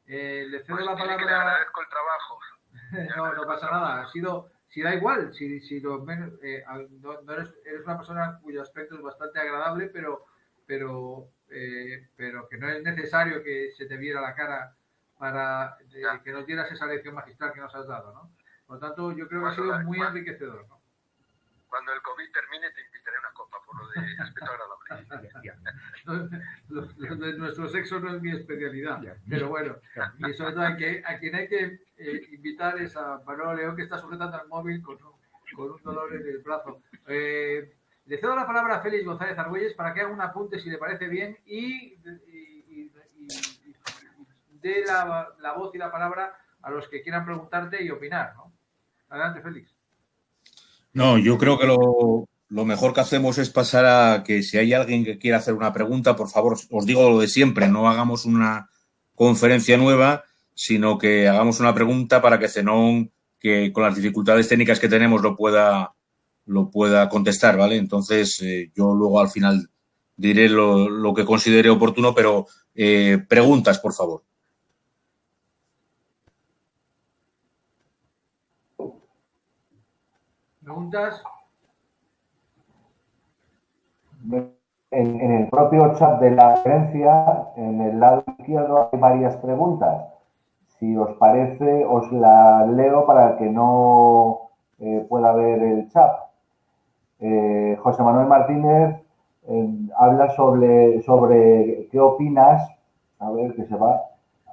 Le cedo la palabra. Le agradezco el trabajo. No pasa nada. Si da igual, no eres una persona cuyo aspecto es bastante agradable, pero que no es necesario que se te viera la cara para que nos dieras esa lección magistral que nos has dado, ¿no? Por lo tanto, yo creo que ha sido muy enriquecedor, ¿no? Cuando el COVID termine te invitaré a una copa por lo de aspecto agradable. Nuestro sexo no es mi especialidad, pero bueno, y sobre todo a quien hay que invitar es a Manuel León, que está sujetando el móvil con un dolor en el brazo. Le cedo la palabra a Félix González Argüelles para que haga un apunte, si le parece bien, y dé la voz y la palabra a los que quieran preguntarte y opinar, ¿no? Adelante, Félix. No, yo creo que lo mejor que hacemos es pasar a que si hay alguien que quiera hacer una pregunta, por favor, os digo lo de siempre, no hagamos una conferencia nueva, sino que hagamos una pregunta para que Zenón, que con las dificultades técnicas que tenemos, lo pueda contestar, ¿vale? Entonces, yo luego al final diré lo que considere oportuno, pero preguntas, por favor. ¿Preguntas? En el propio chat de la conferencia, en el lado izquierdo, hay varias preguntas. Si os parece, os las leo para que no pueda ver el chat. José Manuel Martínez habla sobre qué opinas. A ver, que se va.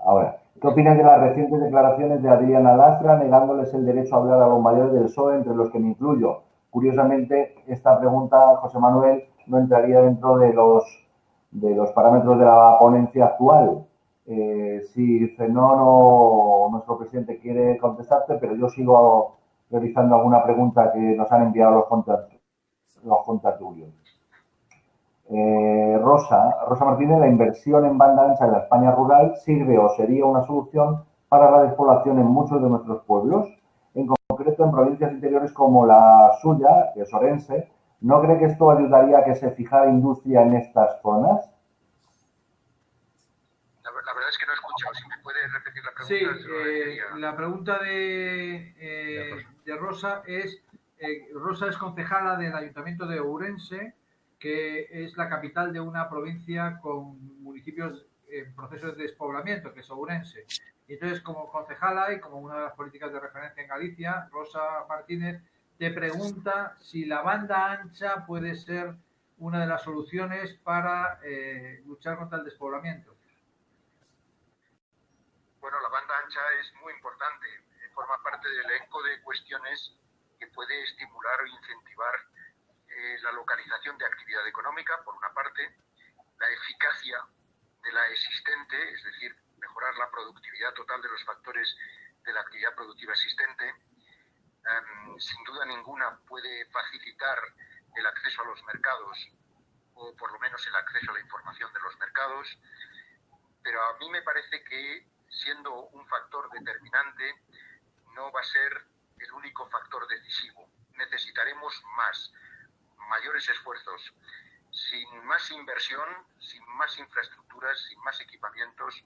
Ahora. ¿Qué opinas de las recientes declaraciones de Adriana Lastra negándoles el derecho a hablar a los mayores del PSOE, entre los que me incluyo? Curiosamente, esta pregunta, José Manuel, no entraría dentro de los parámetros de la ponencia actual. Si Zenón o nuestro presidente quiere contestarte, pero yo sigo realizando alguna pregunta que nos han enviado los contertulios. Rosa Martínez, ¿la inversión en banda ancha en la España rural sirve o sería una solución para la despoblación en muchos de nuestros pueblos? En concreto, en provincias interiores como la suya, que es Orense, ¿no cree que esto ayudaría a que se fijara industria en estas zonas? La verdad es que no he escuchado. Si me puede repetir la pregunta. Sí, la pregunta de Rosa es... Rosa es concejala del Ayuntamiento de Ourense, que es la capital de una provincia con municipios en proceso de despoblamiento, que es Ourense. Y entonces, como concejala y como una de las políticas de referencia en Galicia, Rosa Martínez te pregunta si la banda ancha puede ser una de las soluciones para luchar contra el despoblamiento. Bueno, la banda ancha es muy importante. Forma parte del elenco de cuestiones que puede estimular o incentivar la localización de actividad económica, por una parte, la eficacia de la existente, es decir, mejorar la productividad total de los factores de la actividad productiva existente. Sin duda ninguna puede facilitar el acceso a los mercados, o por lo menos el acceso a la información de los mercados, pero a mí me parece que, siendo un factor determinante, no va a ser el único factor decisivo. Necesitaremos mayores esfuerzos. Sin más inversión, sin más infraestructuras, sin más equipamientos,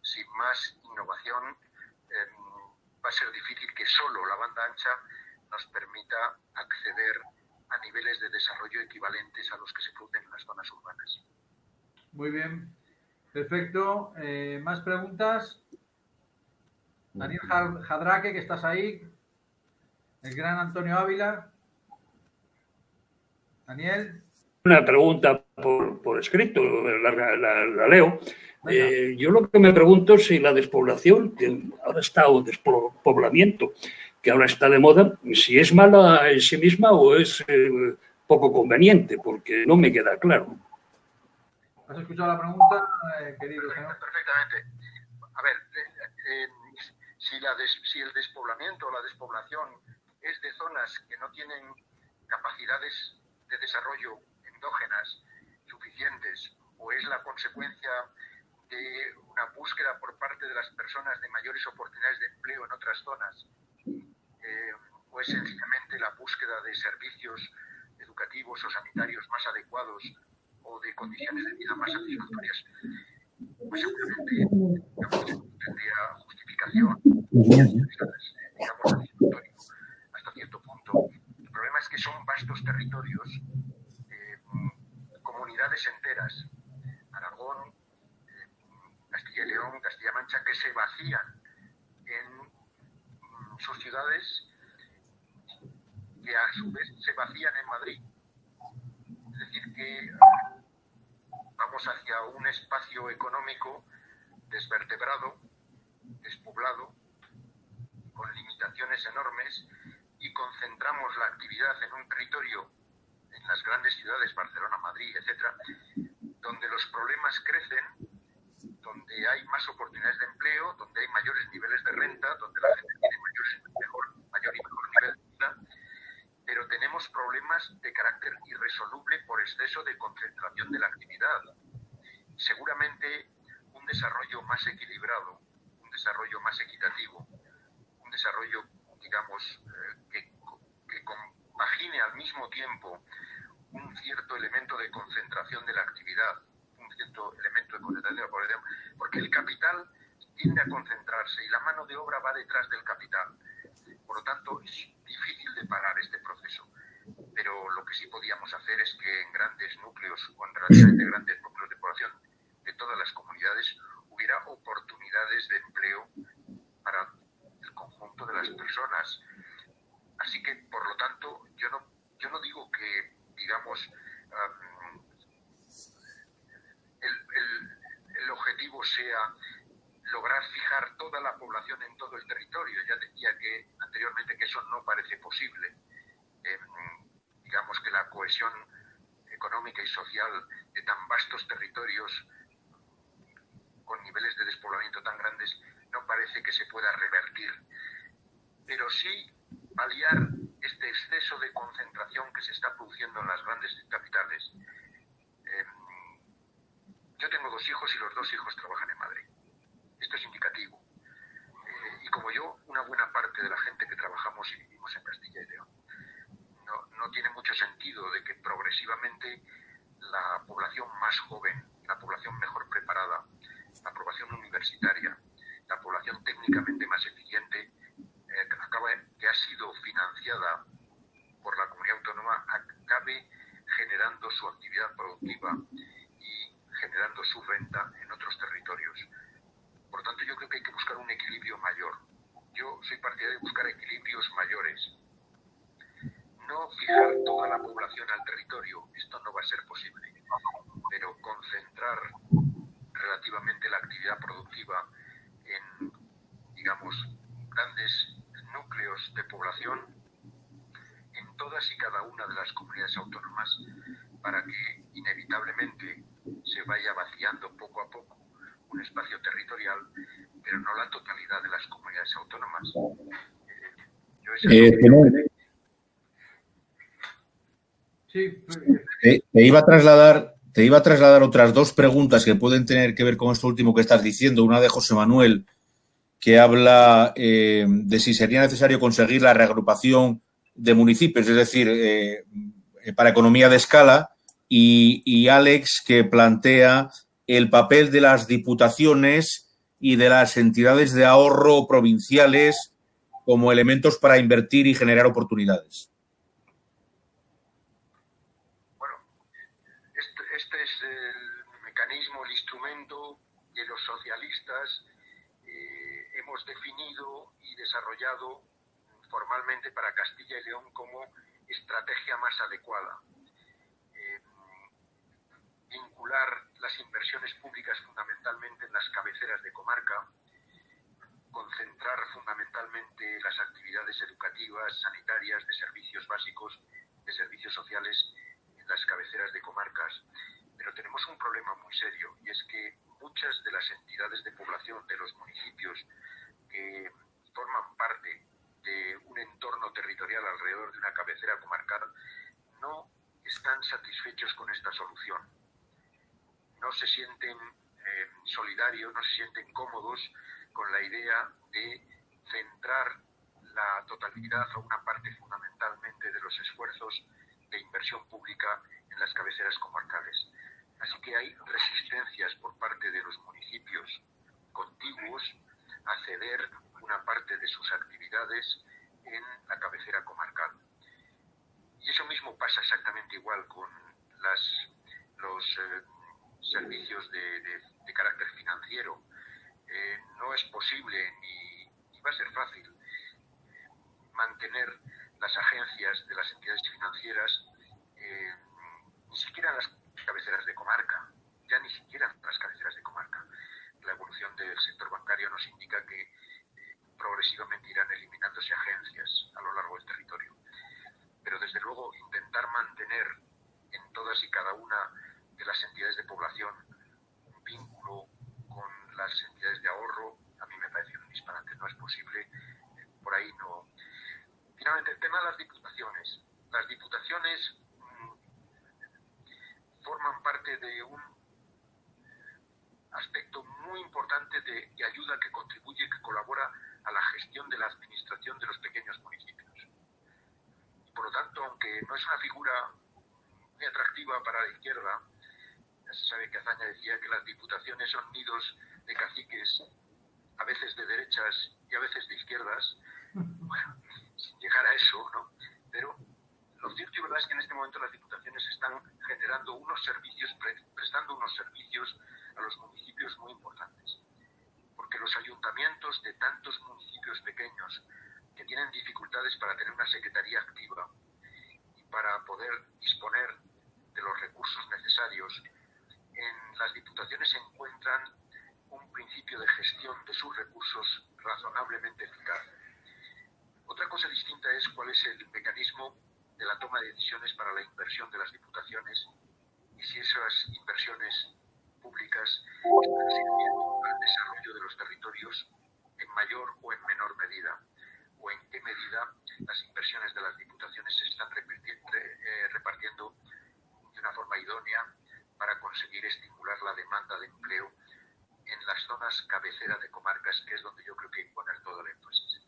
sin más innovación, va a ser difícil que solo la banda ancha nos permita acceder a niveles de desarrollo equivalentes a los que se producen en las zonas urbanas. Muy bien, perfecto. ¿Más preguntas? Daniel Jadraque, que estás ahí. El gran Antonio Ávila. Daniel. Una pregunta por escrito, la leo. Yo lo que me pregunto es si la despoblación, que ahora está, o despoblamiento, que ahora está de moda, si es mala en sí misma o es poco conveniente, porque no me queda claro. ¿Has escuchado la pregunta, querido? Perfectamente. A ver, si el despoblamiento o la despoblación es de zonas que no tienen capacidades de desarrollo endógenas suficientes, o es la consecuencia de una búsqueda por parte de las personas de mayores oportunidades de empleo en otras zonas, o es sencillamente la búsqueda de servicios educativos o sanitarios más adecuados o de condiciones de vida más satisfactorias, pues seguramente tendría justificación, digamos, satisfactorio hasta cierto punto. El problema es que son vastos territorios, comunidades enteras, Aragón, Castilla y León, Castilla-La Mancha, que se vacían en sus ciudades que a su vez se vacían en Madrid. Es decir, que vamos hacia un espacio económico desvertebrado, despoblado, con limitaciones enormes, y concentramos la actividad en un territorio, en las grandes ciudades, Barcelona, Madrid, etcétera, donde los problemas crecen, donde hay más oportunidades de empleo, donde hay mayores niveles de renta, donde la gente tiene mayor y mejor nivel de vida, pero tenemos problemas de carácter irresoluble por exceso de concentración de la actividad. Seguramente un desarrollo más equilibrado, un desarrollo más equitativo, un desarrollo, digamos, que compagine al mismo tiempo un cierto elemento de concentración de la actividad, un cierto elemento de concentración, porque el capital tiende a concentrarse y la mano de obra va detrás del capital. Por lo tanto, es difícil de parar este proceso. Pero lo que sí podíamos hacer es que en grandes núcleos, o en relativamente grandes núcleos de población de todas las comunidades, hubiera oportunidades de empleo para el conjunto de las personas. Así que, por lo tanto, yo no digo que, digamos, el objetivo sea lograr fijar toda la población en todo el territorio. Ya decía que anteriormente que eso no parece posible. Digamos que la cohesión económica y social de tan vastos territorios con niveles de despoblamiento tan grandes no parece que se pueda revertir. Pero sí paliar este exceso de concentración que se está produciendo en las grandes capitales. Yo tengo 2 hijos y los 2 hijos trabajan en Madrid. Esto es indicativo. Y como yo, una buena parte de la gente que trabajamos y vivimos en Castilla y León. No tiene mucho sentido de que progresivamente la población más joven, la población mejor preparada, la población universitaria, la población técnicamente más eficiente, que ha sido financiada por la comunidad autónoma, acabe generando su actividad productiva y generando su renta en otros territorios. Por lo tanto, yo creo que hay que buscar un equilibrio mayor. Yo soy partidario de buscar equilibrios mayores. No fijar toda la población al territorio, esto no va a ser posible, pero concentrar relativamente la actividad productiva en, digamos, grandes núcleos de población en todas y cada una de las comunidades autónomas para que inevitablemente se vaya vaciando poco a poco un espacio territorial, pero no la totalidad de las comunidades autónomas. Te iba a trasladar otras 2 preguntas que pueden tener que ver con esto último que estás diciendo. Una de José Manuel, que habla de si sería necesario conseguir la reagrupación de municipios, es decir, para economía de escala, y Alex, que plantea el papel de las diputaciones y de las entidades de ahorro provinciales como elementos para invertir y generar oportunidades. Bueno, este es el mecanismo, el instrumento que los socialistas hemos definido y desarrollado formalmente para Castilla y León como estrategia más adecuada. Vincular las inversiones públicas fundamentalmente en las cabeceras de comarca, concentrar fundamentalmente las actividades educativas, sanitarias, de servicios básicos, de servicios sociales en las cabeceras de comarcas. Pero tenemos un problema muy serio, y es que muchas de las entidades de población de los municipios que forman parte de un entorno territorial alrededor de una cabecera comarcal no están satisfechos con esta solución. No se sienten solidarios, no se sienten cómodos con la idea de centrar la totalidad o una parte fundamentalmente de los esfuerzos de inversión pública en las cabeceras comarcales. Así que hay resistencias por parte de los municipios contiguos a ceder una parte de sus actividades en la cabecera comarcal. Y eso mismo pasa exactamente igual con los servicios de carácter financiero. No es posible ni va a ser fácil mantener las agencias de las entidades financieras, ni siquiera en las cabeceras de comarca, ya ni siquiera en las cabeceras de comarca. La evolución del sector bancario nos indica que progresivamente irán eliminándose agencias a lo largo del territorio. Pero desde luego intentar mantener en todas y cada una de las entidades de población un vínculo con las entidades de ahorro, a mí me parece un disparate, no es posible, por ahí no. Finalmente, el tema de las diputaciones. Las diputaciones forman parte de un aspecto muy importante de ayuda que contribuye, que colabora a la gestión de la administración de los pequeños municipios. Y por lo tanto, aunque no es una figura muy atractiva para la izquierda, ya se sabe que Azaña decía que las diputaciones son nidos de caciques, a veces de derechas y a veces de izquierdas, bueno, sin llegar a eso, ¿no? Pero lo cierto y verdad es que en este momento las diputaciones están generando unos servicios, prestando unos servicios a los municipios muy importantes. Porque los ayuntamientos de tantos municipios pequeños que tienen dificultades para tener una secretaría activa y para poder disponer de los recursos necesarios, en las diputaciones se encuentran un principio de gestión de sus recursos razonablemente eficaz. Otra cosa distinta es cuál es el mecanismo de la toma de decisiones para la inversión de las diputaciones y si esas inversiones públicas están sirviendo al desarrollo de los territorios en mayor o en menor medida, o en qué medida las inversiones de las diputaciones se están repartiendo de una forma idónea para conseguir estimular la demanda de empleo en las zonas cabecera de comarcas, que es donde yo creo que hay que poner todo el énfasis.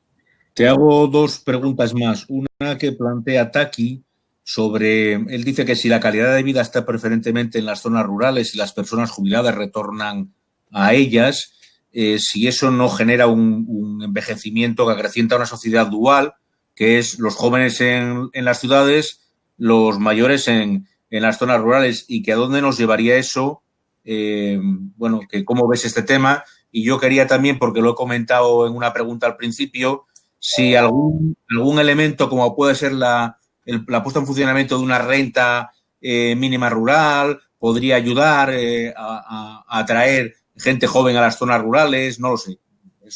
Te hago dos preguntas más. Una que plantea Taki sobre, él dice que si la calidad de vida está preferentemente en las zonas rurales y las personas jubiladas retornan a ellas, si eso no genera un envejecimiento que acrecienta una sociedad dual, que es los jóvenes en las ciudades, los mayores en las zonas rurales, y que a dónde nos llevaría eso, bueno, que cómo ves este tema. Y yo quería también, porque lo he comentado en una pregunta al principio, si algún elemento como puede ser la puesta en funcionamiento de una renta mínima rural podría ayudar a atraer gente joven a las zonas rurales, no lo sé.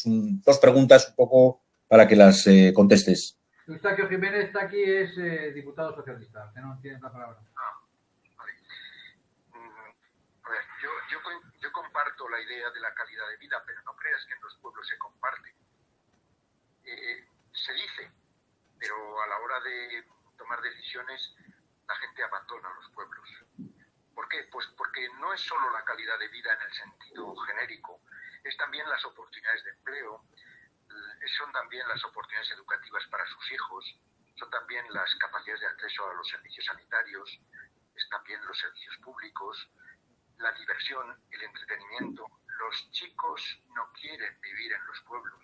Dos preguntas un poco para que las contestes. Eustaquio Jiménez está aquí, es diputado socialista, que no tiene la palabra. Vale. A ver, yo comparto la idea de la calidad de vida, pero no creas que en los pueblos se comparte. Se dice, pero a la hora de tomar decisiones la gente abandona los pueblos. ¿Por qué? Pues porque no es solo la calidad de vida en el sentido genérico, es también las oportunidades de empleo, son también las oportunidades educativas para sus hijos, son también las capacidades de acceso a los servicios sanitarios, es también los servicios públicos, la diversión, el entretenimiento. Los chicos no quieren vivir en los pueblos.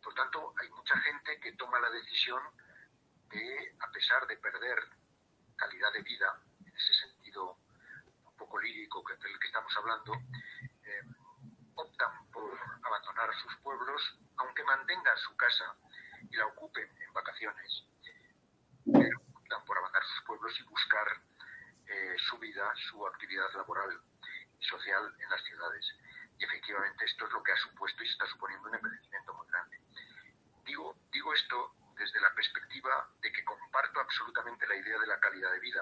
Por tanto, hay mucha gente que toma la decisión de, a pesar de perder calidad de vida, en ese sentido un poco lírico del que estamos hablando, optan por abandonar sus pueblos, aunque mantengan su casa y la ocupen en vacaciones, pero optan por abandonar sus pueblos y buscar su vida, su actividad laboral y social en las ciudades. Y efectivamente esto es lo que ha supuesto y se está suponiendo un envejecimiento muy grande. Digo esto desde la perspectiva de que comparto absolutamente la idea de la calidad de vida.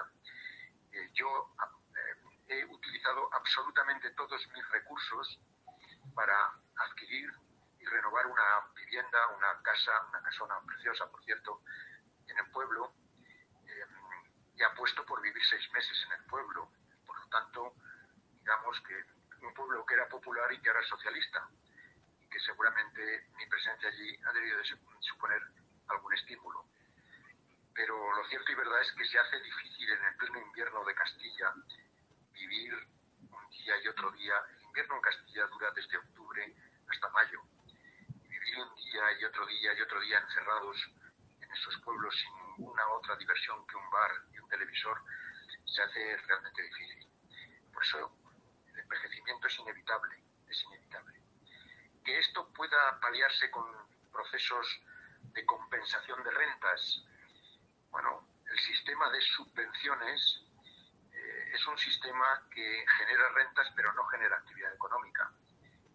Yo he utilizado absolutamente todos mis recursos para adquirir y renovar una vivienda, una casona preciosa, por cierto, en el pueblo, y apuesto por vivir 6 meses en el pueblo. Por lo tanto, digamos que un pueblo que era popular y que ahora es socialista, y que seguramente mi presencia allí ha debido de suponer algún estímulo. Pero lo cierto y verdad es que se hace difícil en el pleno invierno de Castilla vivir un día y otro día. El invierno en Castilla dura desde octubre hasta mayo. Y vivir un día y otro día encerrados en esos pueblos sin ninguna otra diversión que un bar y un televisor se hace realmente difícil. Por eso el envejecimiento es inevitable. Que esto pueda paliarse con procesos de compensación de rentas. Bueno, el sistema de subvenciones es un sistema que genera rentas pero no genera actividad económica.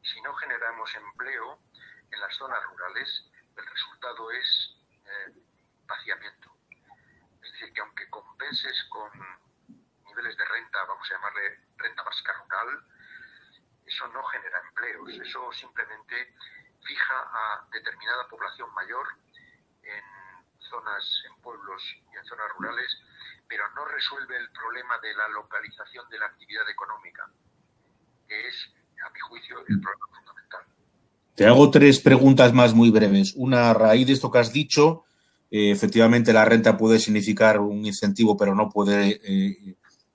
Si no generamos empleo en las zonas rurales, el resultado es vaciamiento. Es decir, que aunque compenses con niveles de renta, vamos a llamarle renta básica rural, eso no genera empleos, eso simplemente fija a determinada población mayor en zonas, en pueblos y en zonas rurales, pero no resuelve el problema de la localización de la actividad económica, que es, a mi juicio, el problema fundamental. Te hago 3 preguntas más muy breves. Una, a raíz de esto que has dicho, efectivamente la renta puede significar un incentivo, pero no puede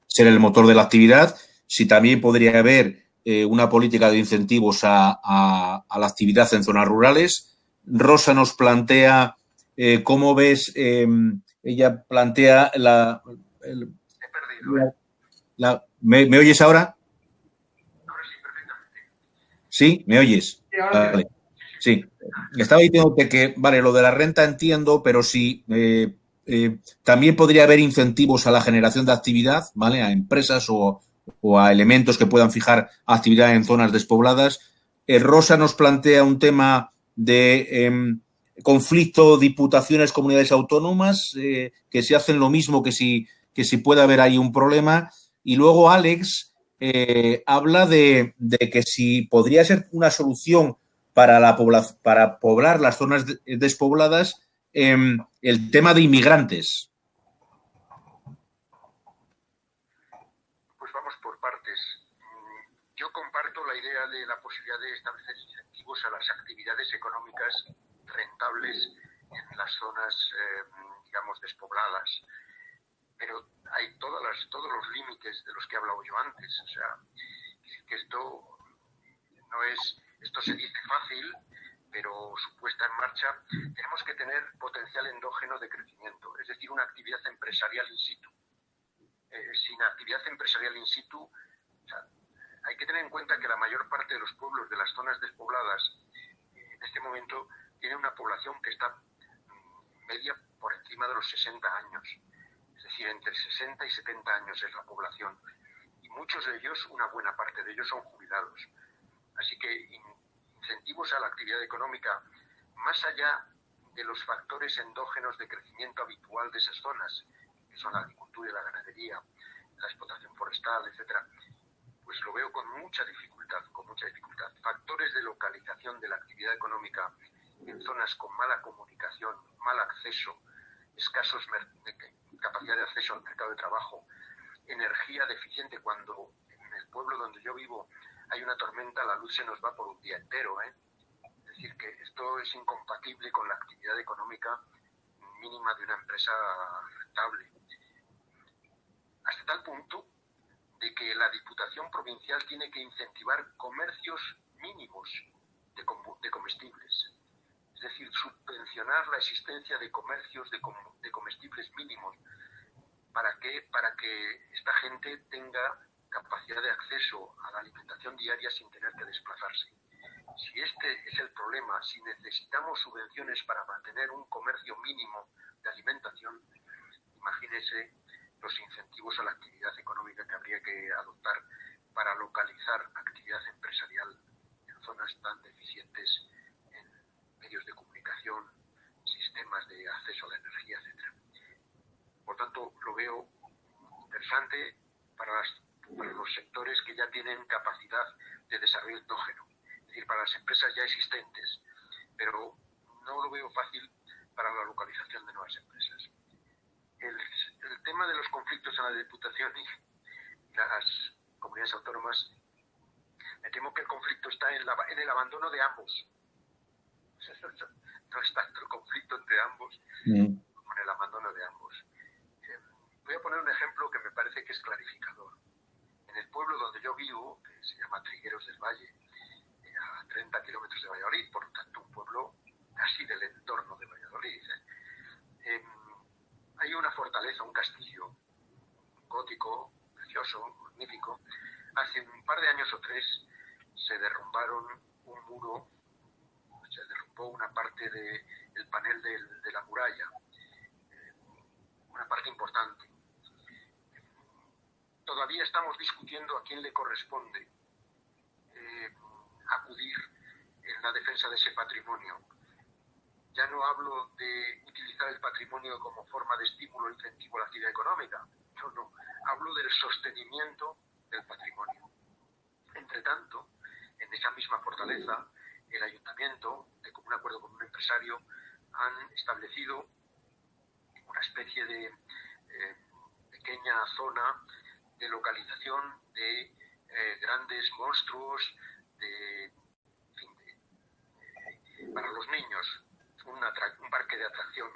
ser el motor de la actividad. Si también podría haber una política de incentivos a la actividad en zonas rurales. Rosa nos plantea, ¿cómo ves? Ella plantea ¿Me oyes ahora? Ahora sí, perfectamente. ¿Sí? ¿Me oyes? Sí, ahora Vale. Sí. Estaba diciéndote que, vale, lo de la renta entiendo, pero sí, también podría haber incentivos a la generación de actividad, ¿vale? A empresas o a elementos que puedan fijar actividad en zonas despobladas. Rosa nos plantea un tema de conflicto diputaciones, comunidades autónomas, que se hacen lo mismo que si puede haber ahí un problema. Y luego Alex habla de que si podría ser una solución para poblar las zonas despobladas, el tema de inmigrantes. Pues vamos por partes. Yo comparto la idea de la posibilidad de establecer incentivos a las actividades económicas rentables en las zonas, digamos, despobladas. Pero hay todos los límites de los que he hablado yo antes. O sea, que esto no es, esto se dice fácil, pero su puesta en marcha, tenemos que tener potencial endógeno de crecimiento, es decir, una actividad empresarial in situ. Sin actividad empresarial in situ, o sea, hay que tener en cuenta que la mayor parte de los pueblos de las zonas despobladas en este momento tienen una población que está media por encima de los 60 años. Es decir, entre 60 y 70 años es la población. Y muchos de ellos, una buena parte de ellos, son jubilados. Así que incentivos a la actividad económica, más allá de los factores endógenos de crecimiento habitual de esas zonas, que son la agricultura y la ganadería, la explotación forestal, etcétera, pues lo veo con mucha dificultad, Factores de localización de la actividad económica en zonas con mala comunicación, mal acceso, escasos capacidad de acceso al mercado de trabajo, energía deficiente. Cuando en el pueblo donde yo vivo hay una tormenta, la luz se nos va por un día entero, Es decir, que esto es incompatible con la actividad económica mínima de una empresa rentable. Hasta tal punto de que la Diputación Provincial tiene que incentivar comercios mínimos de comestibles. Es decir, subvencionar la existencia de comercios de comestibles mínimos. ¿Para qué? Para que esta gente tenga capacidad de acceso a la alimentación diaria sin tener que desplazarse. Si este es el problema, si necesitamos subvenciones para mantener un comercio mínimo de alimentación, imagínese los incentivos a la actividad económica que habría que adoptar para localizar actividad empresarial en zonas tan deficientes en medios de comunicación, sistemas de acceso a la energía, etc. Por tanto, lo veo interesante para los sectores que ya tienen capacidad de desarrollo endógeno, es decir, para las empresas ya existentes, pero no lo veo fácil para la localización de nuevas empresas. El tema de los conflictos en la Diputación y las comunidades autónomas, me temo que el conflicto está en el abandono de ambos. No es tanto el conflicto entre ambos, como en el abandono de ambos. Voy a poner un ejemplo que me parece que es clarificador. En el pueblo donde yo vivo, que se llama Trigueros del Valle, a 30 kilómetros de Valladolid, por lo tanto un pueblo casi del entorno de Valladolid, hay una fortaleza, un castillo gótico, precioso, magnífico. Hace un par de años o 3 se derrumbaron un muro se derrumbó una parte del panel de la muralla, una parte importante. Todavía estamos discutiendo a quién le corresponde acudir en la defensa de ese patrimonio. Ya no hablo de utilizar el patrimonio como forma de estímulo o incentivo a la actividad económica. No. Hablo del sostenimiento del patrimonio. Entre tanto, en esa misma fortaleza, el ayuntamiento, de común acuerdo con un empresario, han establecido una especie de pequeña zona de localización de grandes monstruos para los niños, un parque de atracción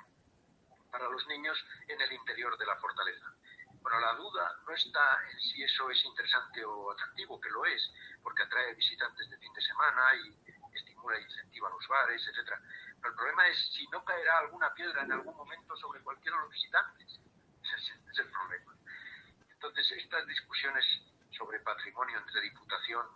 para los niños en el interior de la fortaleza. Bueno, la duda no está en si eso es interesante o atractivo, que lo es, porque atrae visitantes de fin de semana y estimula e incentiva los bares, etcétera. Pero el problema es si no caerá alguna piedra en algún momento sobre cualquiera de los visitantes. Ese es el problema. Entonces, estas discusiones sobre patrimonio entre Diputación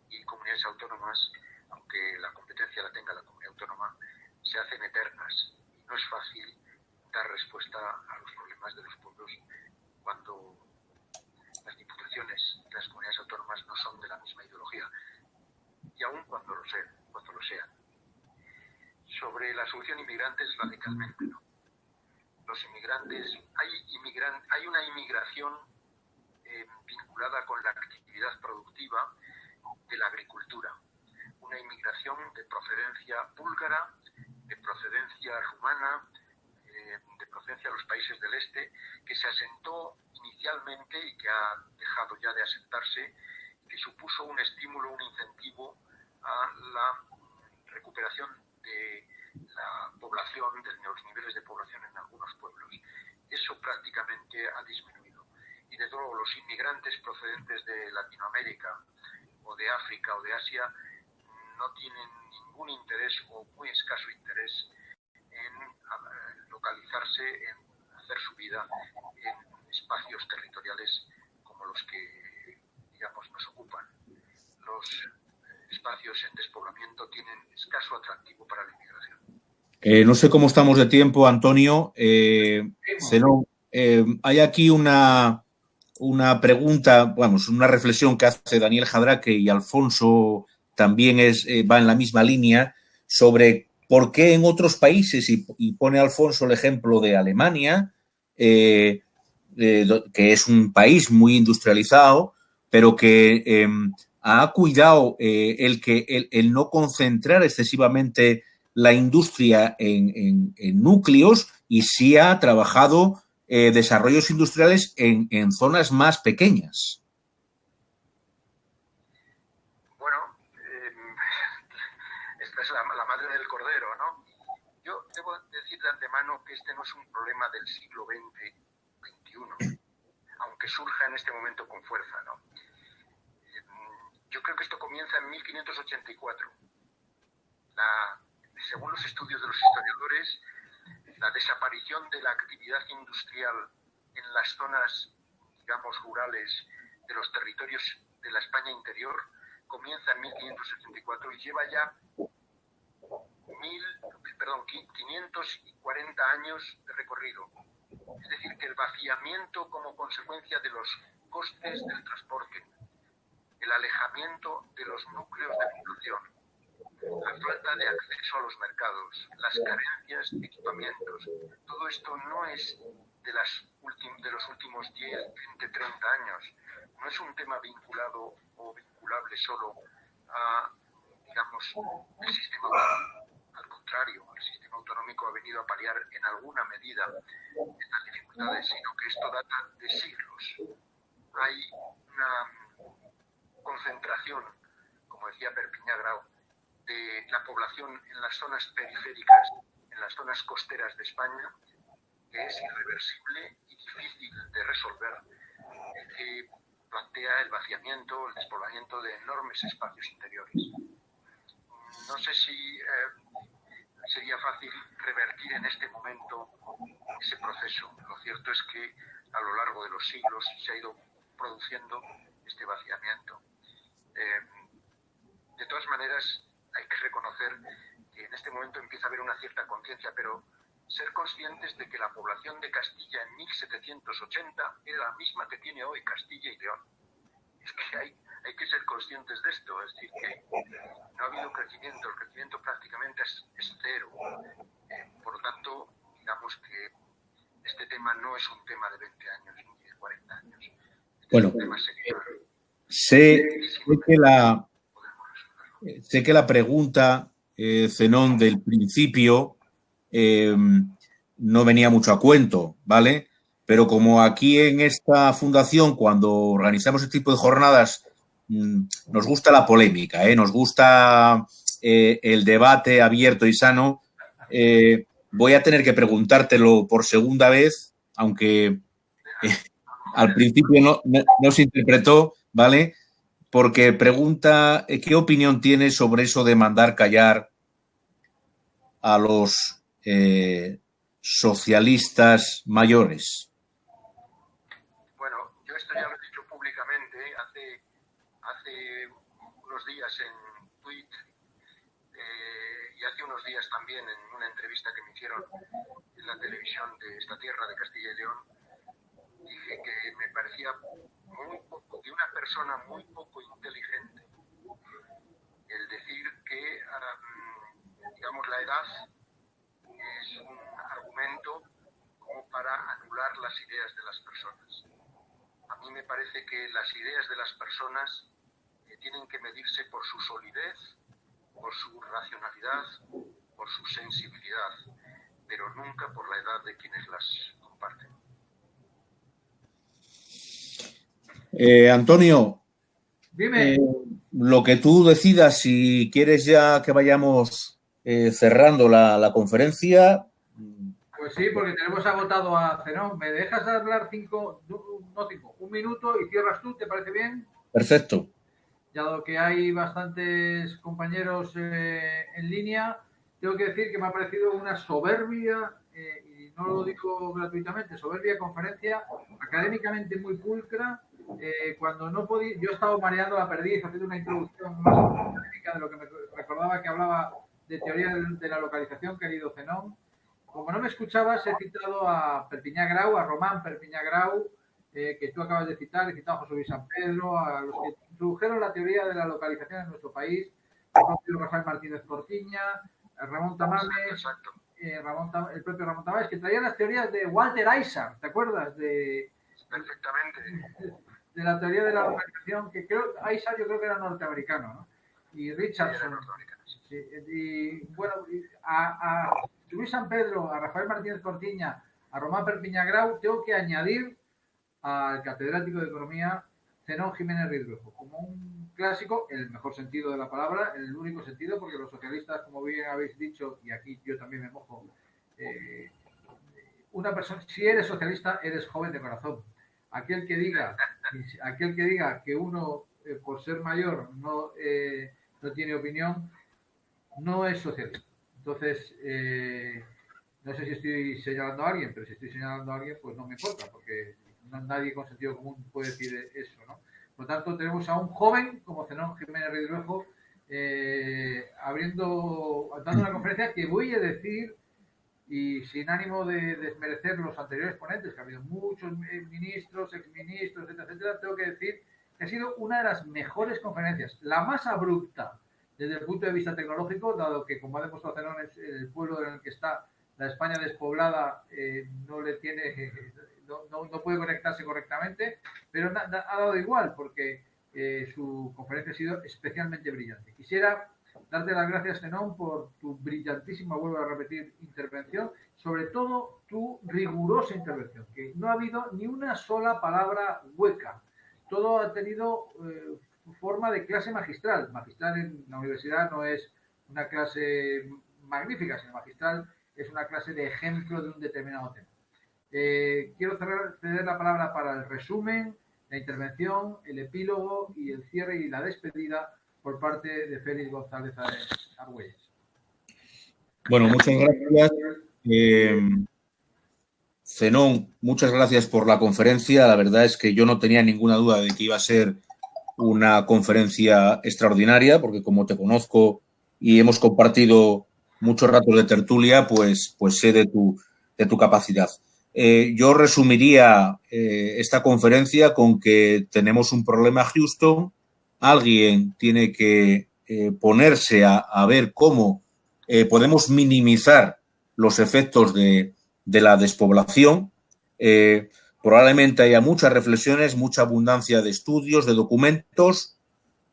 y comunidades autónomas, aunque la competencia la tenga la comunidad autónoma, se hacen eternas. No es fácil dar respuesta a los problemas de los pueblos cuando las diputaciones y las comunidades autónomas no son de la misma ideología, y aún cuando lo sean. Sobre la solución inmigrantes, radicalmente no. Los inmigrantes, hay una inmigración vinculada con la actividad productiva de la agricultura, una inmigración de procedencia búlgara, de procedencia rumana, de procedencia de los países del este, que se asentó inicialmente y que ha dejado ya de asentarse, que supuso un estímulo, un incentivo a la recuperación de la población, de los niveles de población en algunos pueblos. Eso prácticamente ha disminuido. Y desde luego los inmigrantes procedentes de Latinoamérica o de África o de Asia no tienen ningún interés o muy escaso interés en localizarse, en hacer su vida en espacios territoriales como los que, digamos, nos ocupan. Los espacios en despoblamiento tienen escaso atractivo para la inmigración. No sé cómo estamos de tiempo, Antonio. Zenón, hay aquí una pregunta, vamos, una reflexión que hace Daniel Jadraque y Alfonso también va en la misma línea sobre por qué en otros países, y pone Alfonso el ejemplo de Alemania, que es un país muy industrializado, pero que ha cuidado el no concentrar excesivamente la industria en núcleos, y sí ha trabajado desarrollos industriales en zonas más pequeñas. Bueno, esta es la madre del cordero, ¿no? Yo debo decir de antemano que este no es un problema del siglo XX-XXI, aunque surja en este momento con fuerza, ¿no? Yo creo que esto comienza en 1584. Según los estudios de los historiadores, la desaparición de la actividad industrial en las zonas, digamos, rurales de los territorios de la España interior comienza en 1584 y lleva ya 540 años de recorrido. Es decir, que el vaciamiento como consecuencia de los costes del transporte, el alejamiento de los núcleos de población, la falta de acceso a los mercados, las carencias de equipamientos, todo esto no es de los últimos 10, 20, 30 años. No es un tema vinculado o vinculable solo a, digamos, el sistema autonómico. Al contrario, el sistema autonómico ha venido a paliar en alguna medida estas dificultades, sino que esto data de siglos. Hay una concentración, como decía Perpiñá Grau, de la población en las zonas periféricas, en las zonas costeras de España, que es irreversible y difícil de resolver, que plantea el vaciamiento, el despoblamiento de enormes espacios interiores. No sé si sería fácil revertir en este momento ese proceso. Lo cierto es que a lo largo de los siglos se ha ido produciendo este vaciamiento. De todas maneras, hay que reconocer que en este momento empieza a haber una cierta conciencia, pero ser conscientes de que la población de Castilla en 1780 era la misma que tiene hoy Castilla y León. Es que hay que ser conscientes de esto, es decir, que no ha habido crecimiento, el crecimiento prácticamente es cero. Por lo tanto, digamos que este tema no es un tema de 20 años ni de 40 años. Bueno, es un tema secular. Sé que la pregunta, Zenón, del principio no venía mucho a cuento, ¿vale? Pero como aquí en esta fundación, cuando organizamos este tipo de jornadas, nos gusta la polémica, nos gusta el debate abierto y sano, voy a tener que preguntártelo por segunda vez, aunque al principio no se interpretó, ¿vale? Porque pregunta ¿qué opinión tienes sobre eso de mandar callar a los socialistas mayores? Bueno, yo esto ya lo he dicho públicamente hace unos días en Twitter y hace unos días también en una entrevista que me hicieron en la televisión de esta tierra de Castilla y León. Dije que me parecía de una persona muy poco inteligente el decir que, digamos, la edad es un argumento como para anular las ideas de las personas. A mí me parece que las ideas de las personas tienen que medirse por su solidez, por su racionalidad, por su sensibilidad, pero nunca por la edad de quienes las comparten. Antonio, Dime. Lo que tú decidas, si quieres ya que vayamos cerrando la conferencia. Pues sí, porque tenemos agotado a Zenón. ¿Me dejas hablar un minuto y cierras tú? ¿Te parece bien? Perfecto. Ya dado que hay bastantes compañeros en línea, tengo que decir que me ha parecido una soberbia, y no lo digo gratuitamente, soberbia conferencia, académicamente muy pulcra. Cuando no podía, yo he estado mareando la perdiz, haciendo una introducción más académica de lo que me recordaba, que hablaba de teoría de la localización, querido Zenón. Como no me escuchabas, he citado a Perpiñá Grau, a Román Perpiñá Grau, que tú acabas de citar, he citado a José Luis San Pedro, a los que introdujeron la teoría de la localización en nuestro país, el propio Rafael Martínez Cortiña, Ramón Tamames, el propio Ramón Tamames, que traía las teorías de Walter Isaac, ¿te acuerdas? Perfectamente. De la teoría de la localización, que Isaac yo creo que era norteamericano, ¿no? Y Richardson. Sí, y bueno, a Luis San Pedro, a Rafael Martínez Cortiña, a Román Perpiñá Grau, tengo que añadir al catedrático de Economía Zenón Jiménez Ridruejo, como un clásico, en el mejor sentido de la palabra, en el único sentido, porque los socialistas, como bien habéis dicho, y aquí yo también me mojo, una persona, si eres socialista, eres joven de corazón. Aquel que diga que uno, por ser mayor, no tiene opinión, no es socialista. Entonces, no sé si estoy señalando a alguien, pero si estoy señalando a alguien, pues no me importa, porque nadie con sentido común puede decir eso, ¿no? Por lo tanto, tenemos a un joven como Zenón Jiménez Ridruejo dando una conferencia que voy a decir, y sin ánimo de desmerecer los anteriores ponentes, que ha habido muchos ministros, exministros, etcétera, etcétera, tengo que decir que ha sido una de las mejores conferencias, la más abrupta desde el punto de vista tecnológico, dado que, como ha demostrado Zenón, el pueblo en el que está, la España despoblada, no puede conectarse correctamente, pero ha dado igual, porque su conferencia ha sido especialmente brillante. Quisiera darte las gracias, Zenón, por tu brillantísima, vuelvo a repetir, intervención, sobre todo tu rigurosa intervención, que no ha habido ni una sola palabra hueca. Todo ha tenido forma de clase magistral. Magistral en la universidad no es una clase magnífica, sino magistral es una clase de ejemplo de un determinado tema. Quiero ceder la palabra para el resumen, la intervención, el epílogo y el cierre y la despedida por parte de Félix González Argüelles. Bueno, muchas gracias. Zenón, muchas gracias por la conferencia. La verdad es que yo no tenía ninguna duda de que iba a ser una conferencia extraordinaria, porque como te conozco y hemos compartido muchos ratos de tertulia, pues sé de tu capacidad. Yo resumiría esta conferencia con que tenemos un problema en Houston, alguien tiene que ponerse a ver cómo podemos minimizar los efectos de la despoblación. Probablemente haya muchas reflexiones, mucha abundancia de estudios, de documentos,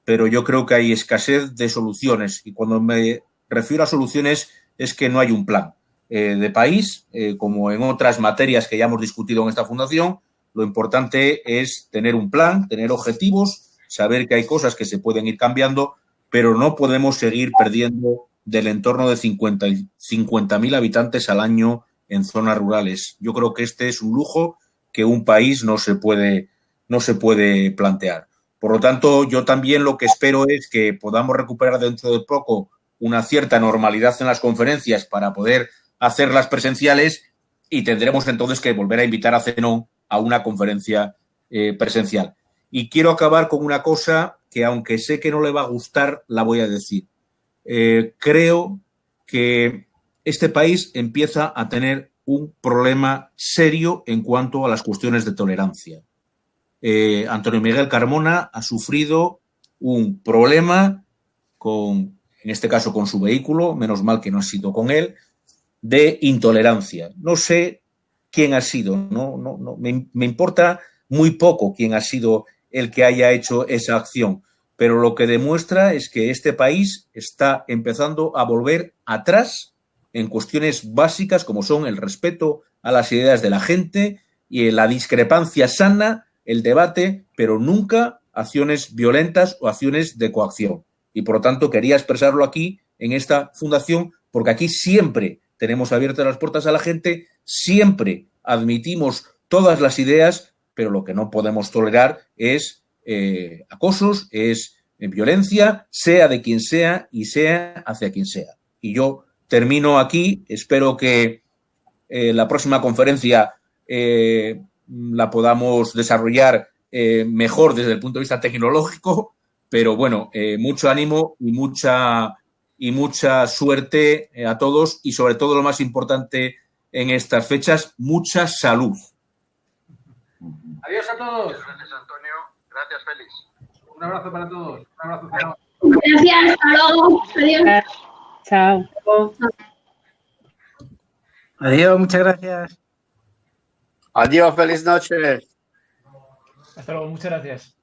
pero yo creo que hay escasez de soluciones. Y cuando me refiero a soluciones es que no hay un plan de país, como en otras materias que ya hemos discutido en esta fundación. Lo importante es tener un plan, tener objetivos, saber que hay cosas que se pueden ir cambiando, pero no podemos seguir perdiendo del entorno de 50.000 habitantes al año en zonas rurales. Yo creo que este es un lujo que un país no se puede plantear. Por lo tanto, yo también lo que espero es que podamos recuperar dentro de poco una cierta normalidad en las conferencias para poder hacerlas presenciales, y tendremos entonces que volver a invitar a Zenón a una conferencia presencial. Y quiero acabar con una cosa que, aunque sé que no le va a gustar, la voy a decir. Creo que este país empieza a tener un problema serio en cuanto a las cuestiones de tolerancia. Antonio Miguel Carmona ha sufrido un problema en este caso con su vehículo, menos mal que no ha sido con él, de intolerancia. No sé quién ha sido, me importa muy poco quién ha sido el que haya hecho esa acción, pero lo que demuestra es que este país está empezando a volver atrás en cuestiones básicas como son el respeto a las ideas de la gente y la discrepancia sana, el debate, pero nunca acciones violentas o acciones de coacción. Y por lo tanto quería expresarlo aquí en esta fundación, porque aquí siempre tenemos abiertas las puertas a la gente, siempre admitimos todas las ideas, pero lo que no podemos tolerar es acosos, es violencia, sea de quien sea y sea hacia quien sea. Y yo termino aquí, espero que la próxima conferencia la podamos desarrollar mejor desde el punto de vista tecnológico, pero bueno, mucho ánimo y mucha suerte a todos, y sobre todo lo más importante en estas fechas, mucha salud. Adiós a todos. Gracias, Antonio. Gracias, Félix. Un abrazo para todos. Un abrazo, Zenón. Gracias, hasta luego. Adiós. Chao. Adiós, muchas gracias. Adiós, feliz noche. Hasta luego, muchas gracias.